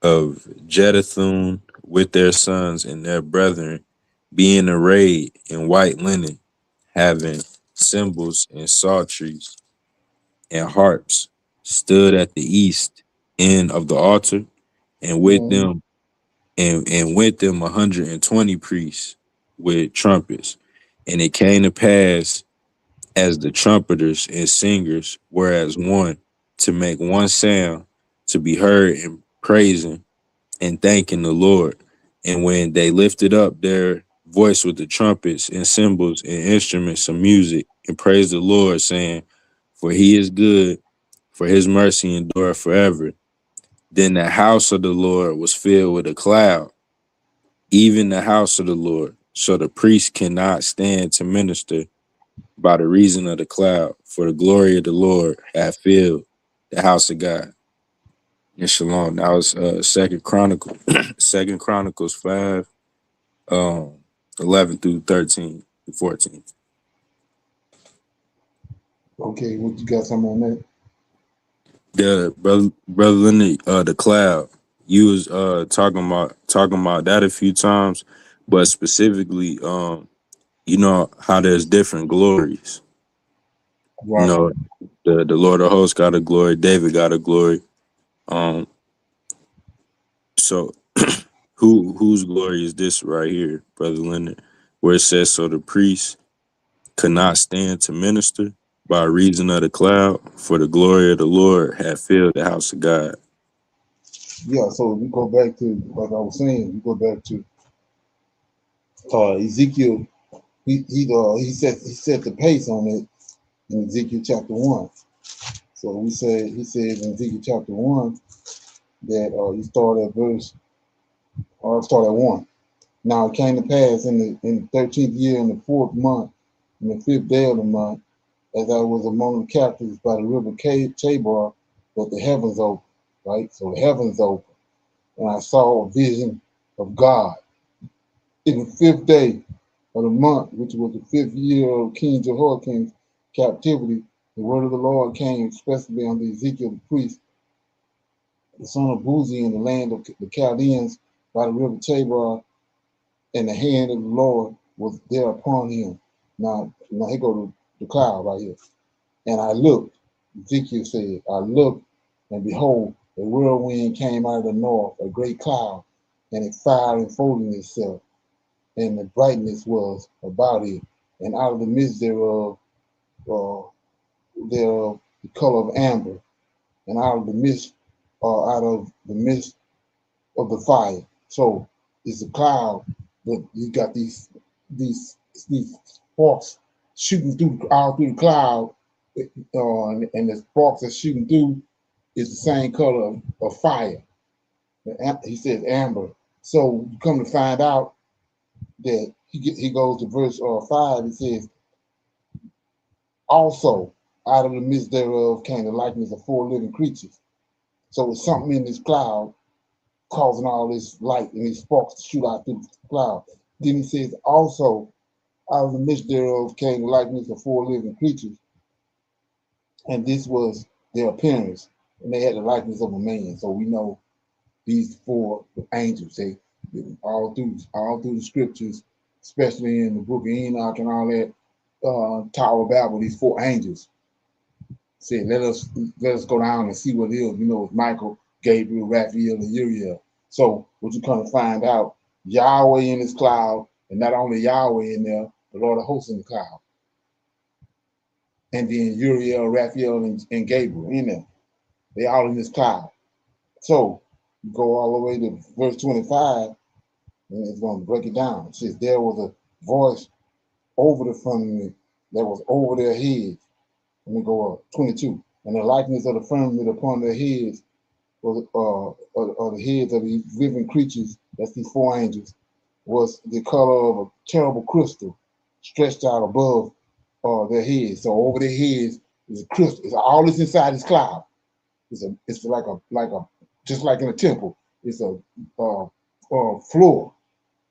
of Jeduthun, with their sons and their brethren, being arrayed in white linen, having cymbals and psalteries and harps, stood at the east end of the altar, and with them and with them 120 priests with trumpets. And it came to pass, as the trumpeters and singers were as one, to make one sound, to be heard in praising and thanking the Lord. And when they lifted up their voice with the trumpets and cymbals and instruments of music, and praised the Lord, saying, for he is good, for his mercy endureth forever. Then the house of the Lord was filled with a cloud, even the house of the Lord. So the priest cannot stand to minister by the reason of the cloud, for the glory of the Lord hath filled the house of God. And shalom. That was Second Chronicles, Second Chronicles 5, 11 through 13 and 14. Okay, what you got something on that? The brother Leonard, the cloud. You was talking about that a few times, but specifically, you know how there's different glories. You Right. know, the Lord of hosts got a glory, David got a glory. So whose glory is this right here, Brother Leonard? Where it says, so the priest could not stand to minister by reason of the cloud, for the glory of the Lord had filled the house of God. Yeah, so we go back to, like I was saying, we go back to Ezekiel. He set the pace on it in Ezekiel chapter 1. So he said in Ezekiel chapter 1 that you start at start at 1. Now it came to pass in the 13th year, in the 4th month, in the 5th day of the month, as I was among the captives by the river Tabor, that the heavens opened, right? So the heavens opened, and I saw a vision of God. In the 5th day of the month, which was the 5th year of King Jehoiakim's captivity, the word of the Lord came expressly unto Ezekiel the priest, the son of Buzi, in the land of the Chaldeans by the river Tabor, and the hand of the Lord was there upon him. Now here go the cloud right here. And I looked, Ezekiel said, I looked, and behold, a whirlwind came out of the north, a great cloud, and it fire enfolding itself, and the brightness was about it, and out of the midst thereof, the color of amber, and out of the midst of the fire. So it's a cloud, but you got these sparks shooting through all through the cloud, and the sparks are shooting through is the same color of fire. He says amber. So you come to find out that he goes to verse 5. He says, also out of the midst thereof came the likeness of 4 living creatures. So it's something in this cloud causing all this light and these sparks to shoot out through the cloud. Then he says, also out of the midst thereof came the likeness of 4 living creatures, and this was their appearance, and they had the likeness of a man. So we know these 4 angels. They all through the scriptures, especially in the book of Enoch and all that, Tower of Babel, these 4 angels said, let us go down and see what it is. You know, it's Michael, Gabriel, Raphael, and Uriel. So what you come to find out, Yahweh in this cloud, and not only Yahweh in there, the Lord of hosts in the cloud. And then Uriel, Raphael, and Gabriel in there. They all in this cloud. So you go all the way to verse 25, and it's going to break it down. It says, there was a voice over the firmament that was over their heads. Let me go up, 22. And the likeness of the firmament upon their heads was the heads of these living creatures, that's these 4 angels, was the color of a terrible crystal stretched out above their heads. So over their heads is a crystal. It's all this inside this cloud. It's like a just like in a temple. It's a floor,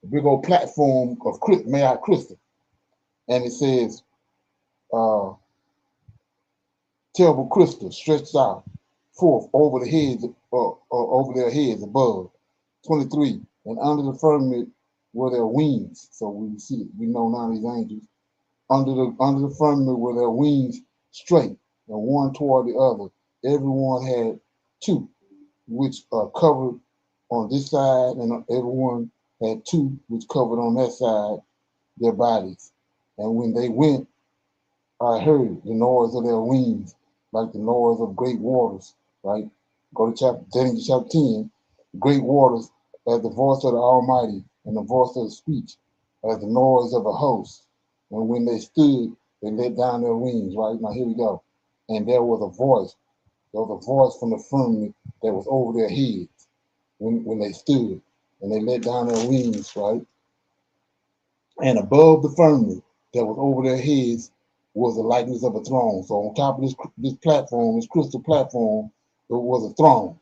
a big old platform of made out of crystal, and it says terrible crystal stretched out forth over the heads, over their heads above. 23. And under the firmament were their wings. So we know none of these angels. Under the firmament were their wings straight, and one toward the other. Everyone had 2, which are covered on this side, and everyone had 2 which covered on that side their bodies. And when they went, I heard the noise of their wings, like the noise of great waters. Right? Go to Daniel chapter 10. Great waters as the voice of the Almighty, and the voice of the speech as the noise of a host. And when they stood, they let down their wings. Right? Now here we go. And there was a voice. There was a voice from the firmament that was over their heads when they stood. and they let down their wings, right? And above the firmament that was over their heads was the likeness of a throne. So on top of this platform, this crystal platform, there was a throne,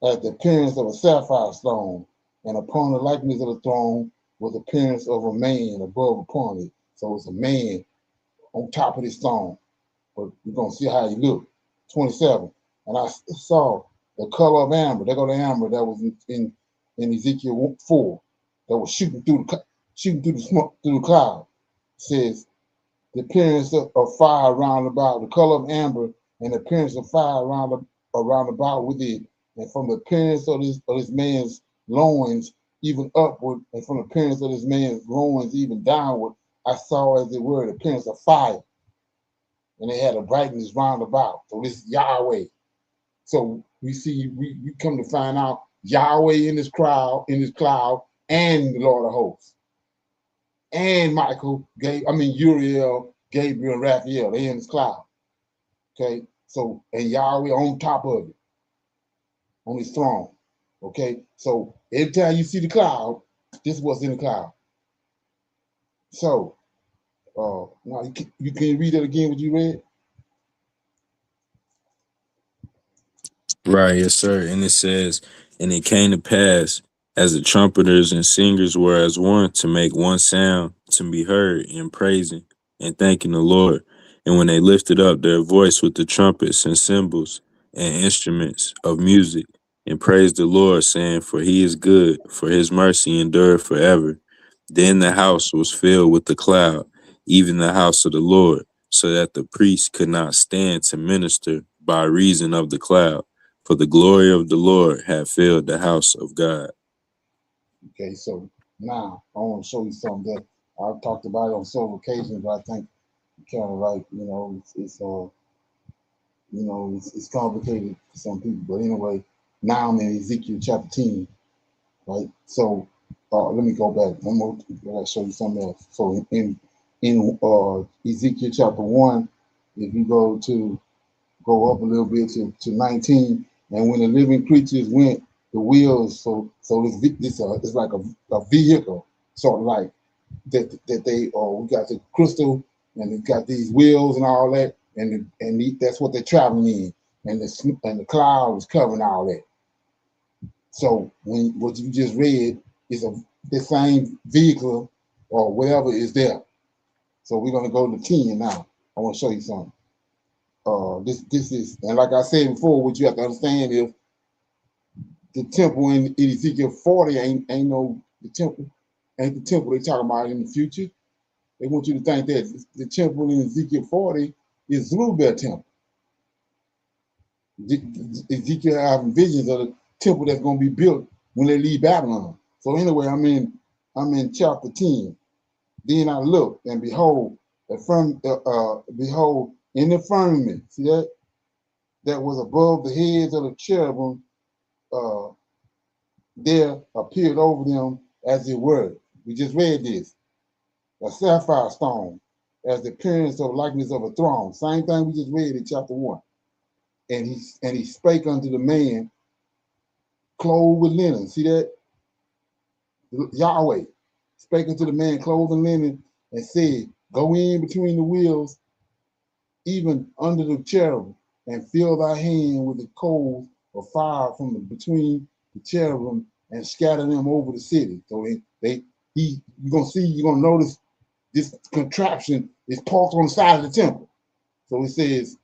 as the appearance of a sapphire stone, and upon the likeness of the throne was the appearance of a man above upon it. So it's a man on top of this throne. But we're gonna see how he looked. 27. And I saw the color of amber. There go the amber that was in Ezekiel 4, that was shooting through the smoke through the cloud. It says the appearance of fire round about, the color of amber, and the appearance of fire around about with it, and from the appearance of this man's loins even upward, and from the appearance of this man's loins even downward, I saw as it were the appearance of fire, and they had a brightness round about. So this is Yahweh. So we see we come to find out Yahweh in this cloud, and the Lord of hosts, and Uriel, Gabriel, and Raphael. They in this cloud. Okay, so and Yahweh on top of it, on his throne. Okay, so every time you see the cloud, this is what's in the cloud. So now you can read it again what you read. Right, yes, sir. And it says, and it came to pass, as the trumpeters and singers were as one, to make one sound to be heard in praising and thanking the Lord. And when they lifted up their voice with the trumpets and cymbals and instruments of music, and praised the Lord, saying, for he is good, for his mercy endured forever. Then the house was filled with the cloud, even the house of the Lord, so that the priests could not stand to minister by reason of the cloud. For the glory of the Lord had filled the house of God. Okay, so now I want to show you something that I've talked about it on several occasions, but I think kind of like, it's complicated for some people. But anyway, now I'm in Ezekiel chapter 10, right? So let me go back one more. I gotta show you something else. So in Ezekiel chapter 1, if you go up a little bit to 19, and when the living creatures went, the wheels. So this it's like a vehicle, sort of like that they we got the crystal, and it got these wheels and all that, and that's what they're traveling in, and the cloud is covering all that. So when what you just read is the same vehicle or whatever is there. So we're gonna go to 10 now. I want to show you something. This is, and like I said before, what you have to understand is the temple in Ezekiel 40 ain't the temple they talking about in the future. They want you to think that the temple in Ezekiel 40 is Zerubbabel temple. Ezekiel having visions of the temple that's going to be built when they leave Babylon. So anyway, I'm in chapter 10. Then I looked, and behold, behold, in the firmament, see that was above the heads of the cherubim, there appeared over them as it were. We just read this. A sapphire stone, as the appearance of likeness of a throne. Same thing we just read in chapter 1. And he spake unto the man clothed with linen. See that? Yahweh spake unto the man clothed in linen and said, go in between the wheels, even under the cherubim, and fill thy hand with the coals of fire from between the cherubim, and scatter them over the city. So you're gonna notice this contraption is parked on the side of the temple. So it says,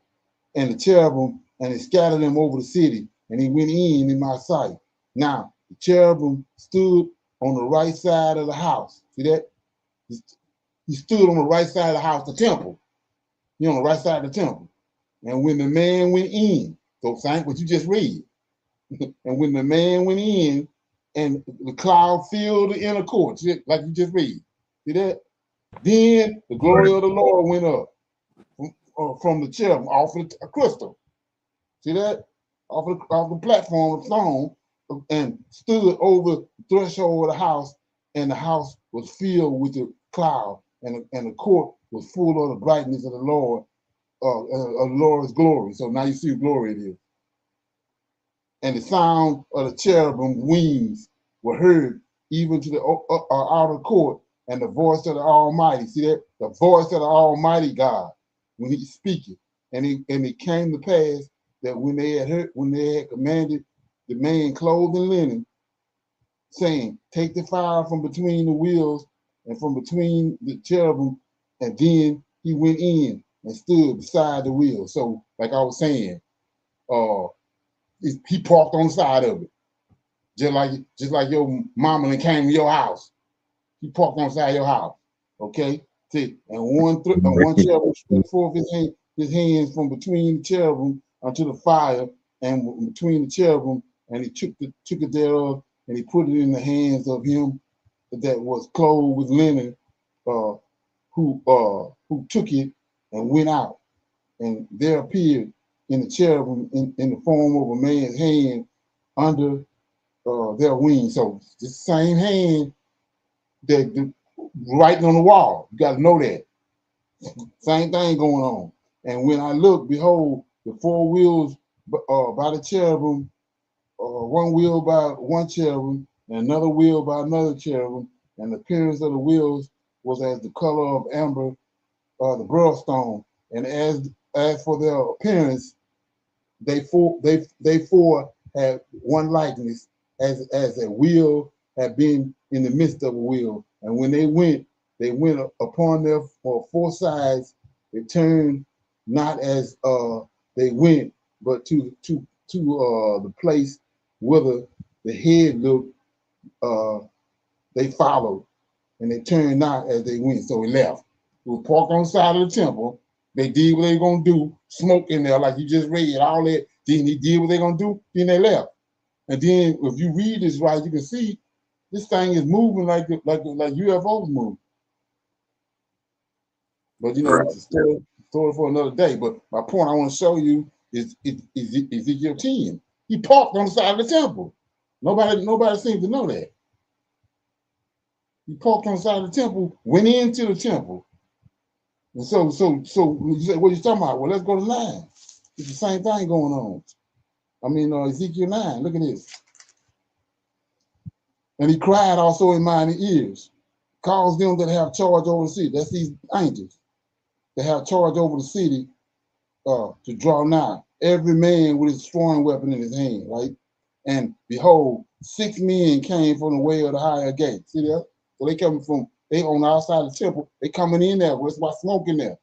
and the cherubim, and he scattered them over the city, and he went in my sight. Now the cherubim stood on the right side of the house. See that? He stood on the right side of the house, the temple. He on the right side of the temple. And when the man went in, so thank what you just read. And when the man went in, and the cloud filled the inner court, like you just read. See that? Then the glory of the Lord went up from the cherubim off of the crystal. See that? Off the platform of the throne, and stood over the threshold of the house, and the house was filled with the cloud, and the court was full of the brightness of the Lord, of the Lord's glory. So now you see what glory it is. And the sound of the cherubim wings were heard even to the outer court, and the voice of the Almighty. See that? The voice of the Almighty God when He's speaking. And it came to pass that when they had commanded the man clothed in linen, saying, take the fire from between the wheels and from between the cherubim, and then he went in and stood beside the wheel. So, like I was saying, he parked on the side of it, just like your mama and came to your house. He parked on the side of your house, okay? See, and one cherubim stretched forth his hands from between the cherubim unto the fire, and between the cherubim, and he took it thereof, and he put it in the hands of him that was clothed with linen, who took it and went out. And there appeared in the cherubim in the form of a man's hand under their wings. So the same hand that writing on the wall. You got to know that. Same thing going on. And when I looked, behold, the four wheels by the cherubim, one wheel by one cherubim, and another wheel by another cherubim, and the appearance of the wheels was as the color of amber, the birthstone. And as for their appearance, they four had one likeness, as a wheel had been in the midst of a wheel. And when they went upon their four sides. They turned not as they went, but to the place whither the head looked. They followed, and they turned not as they went. So they left. They were parked on the side of the temple. They did what they were gonna do, smoke in there, like you just read all that. Then he did what they're gonna do. Then they left. And then if you read this right, you can see this thing is moving like UFOs move. But you know, it's a story for another day. But my point I want to show you is Ezekiel 10. He parked on the side of the temple. Nobody seems to know that. He parked on the side of the temple, went into the temple. And so you say, what are you talking about? Well, let's go to 9. It's the same thing going on. I mean, Ezekiel 9, look at this. And he cried also in mine ears, cause them that have charge over the city. That's these angels that have charge over the city to draw nigh, every man with his throwing weapon in his hand, right? And behold, 6 men came from the way of the higher gate. See that? So they on the outside of the temple. They coming in there. What's about smoke in there?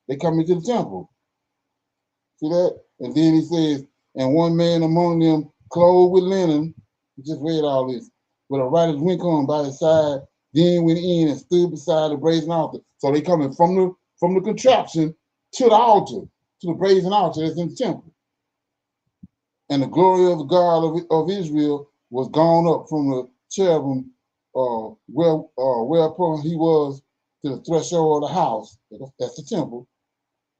They coming to the temple. See that? And then he says, and one man among them clothed with linen, we just read all this, with a writer's winkle by his side, then went in and stood beside the brazen altar. So they coming from the contraption to the altar, to the brazen altar that's in the temple. And the glory of the God of Israel was gone up from the cherubim whereupon he was to the threshold of the house, that's the temple.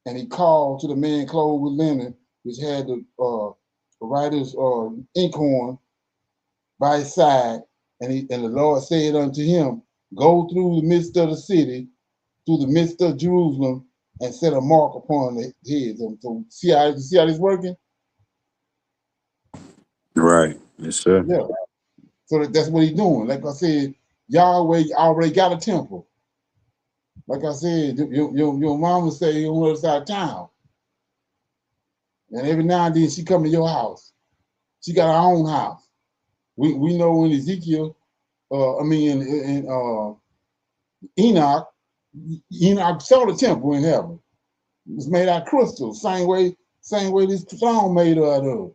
And he called to the man clothed with linen, which had the writer's inkhorn by his side. And the Lord said unto him, go through the midst of the city, through the midst of Jerusalem, and set a mark upon the heads. So see how this is working? Right. Yes, sir. Yeah. So that's what he's doing. Like I said, Yahweh already got a temple. Like I said, your mama say you're on the other side of town. And every now and then she come to your house. She got her own house. We know in Ezekiel, in Enoch saw the temple in heaven. It was made out of crystal, same way this throne made out of.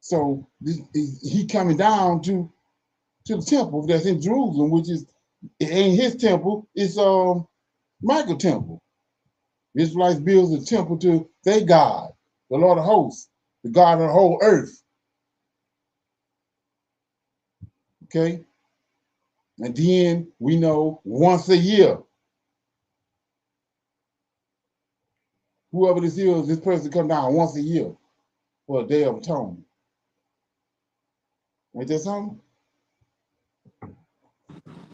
So he coming down to the temple that's in Jerusalem, which is, it ain't his temple, it's Michael temple. Israelites builds a temple to their God, the Lord of hosts, the God of the whole earth. Okay? And then we know once a year, whoever this is, this person come down once a year for a day of atonement. Ain't that something?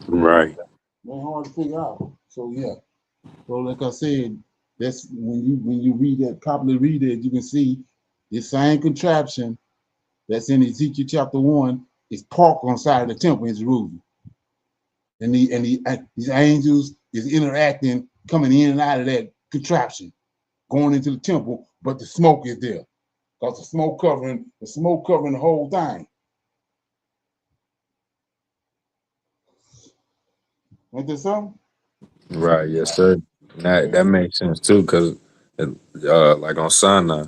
Right. Not hard to figure out. So yeah. So like I said, that's when you read that, properly read it, you can see the same contraption that's in Ezekiel chapter 1 is parked on the side of the temple in Jerusalem. And these angels is interacting, coming in and out of that contraption, going into the temple, but the smoke is there. Because the smoke covering the whole thing. Ain't that something? Right, yes, sir. That makes sense too, because like on Sinai.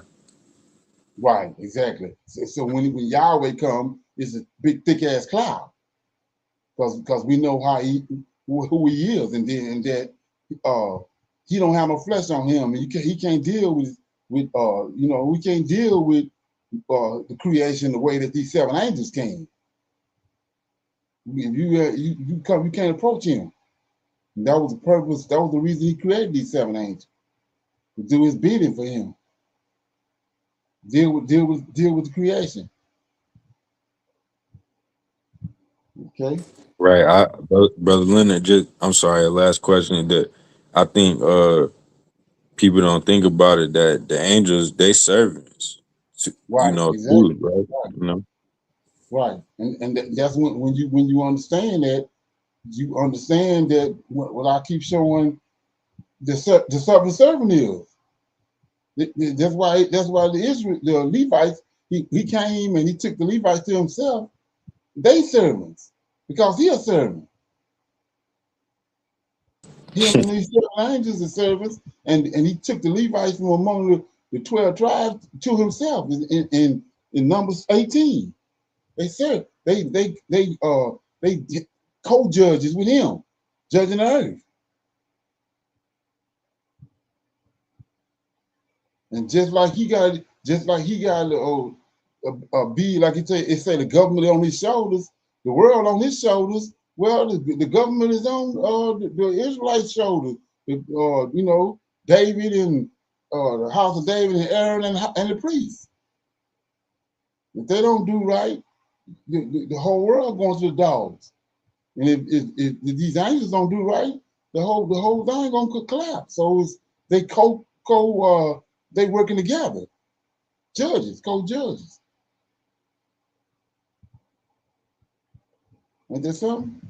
Right, exactly. So when Yahweh come, it's a big thick ass cloud. Because we know who he is, and that he don't have no flesh on him, and he can't deal with we can't deal with the creation the way that these 7 angels came. If you can't approach him. And that was the purpose. That was the reason he created these 7 angels, to do his bidding for him. Deal with the creation. Okay. Right. Brother Leonard, I'm sorry, last question that I think people don't think about it, that the angels, they servants, Right, too, exactly. right? Right. And that's when you understand that, you understand that what I keep showing the servant is. That's why the Levites, he came and he took the Levites to himself. They servants, because he a servant. Him and these 7 angels are servants, and he took the Levites from among the 12 tribes to himself in Numbers 18. They serve. They co-judges with him, judging the earth. And just like he got be like it say the government on his shoulders, the world on his shoulders. Well, the government is on the Israelites' shoulders. David and the house of David and Aaron and the priests. If they don't do right, the whole world going to the dogs. And if these angels don't do right, the whole thing gonna collapse. So they they working together. Co-judges. Ain't that something?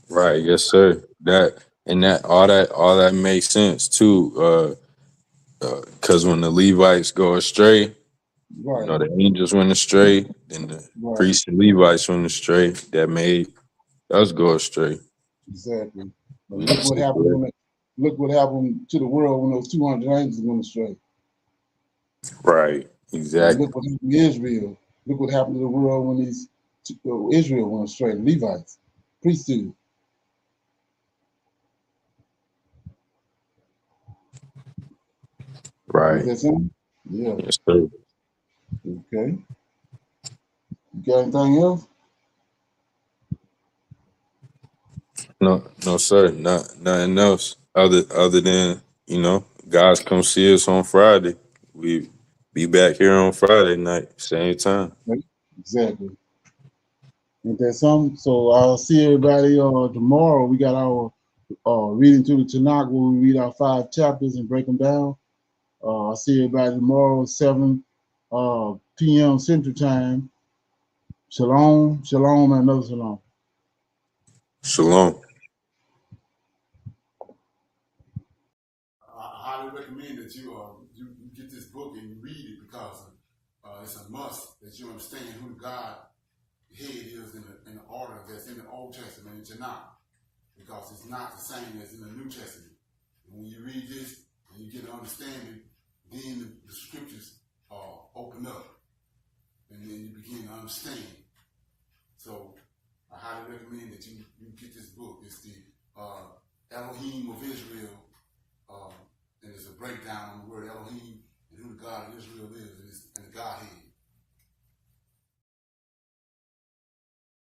Right, yes, sir. All that makes sense too. Because when the Levites go astray, Right. the angels went astray, then the priests and Levites went astray. That made us go astray. Exactly. But look what happened to the world when those 200 angels went astray. Right. And Exactly. look what happened to Israel. Look what happened to the world when Israel went astray. The Levites, priesthood. Right. Is that something? Yeah. Yes, sir. Okay. You got anything else? No, sir. Nothing else other than guys come see us on Friday. We be back here on Friday night, same time. Exactly. Ain't that something? So I'll see everybody tomorrow. We got our reading through the Tanak, where we read our 5 chapters and break them down. I'll see everybody tomorrow, 7 p.m. Central Time. Shalom, shalom, and another shalom. Shalom. I highly recommend that you get this book and you read it, because it's a must that you understand who God head is in the order that's in the Old Testament in Tanak, because it's not the same as in the New Testament. And when you read this and you get an understanding, then the scriptures open up, and then you begin to understand. So I highly recommend that you get this book. It's the Elohim of Israel, and it's a breakdown on the word Elohim and who the God of Israel is, and the Godhead.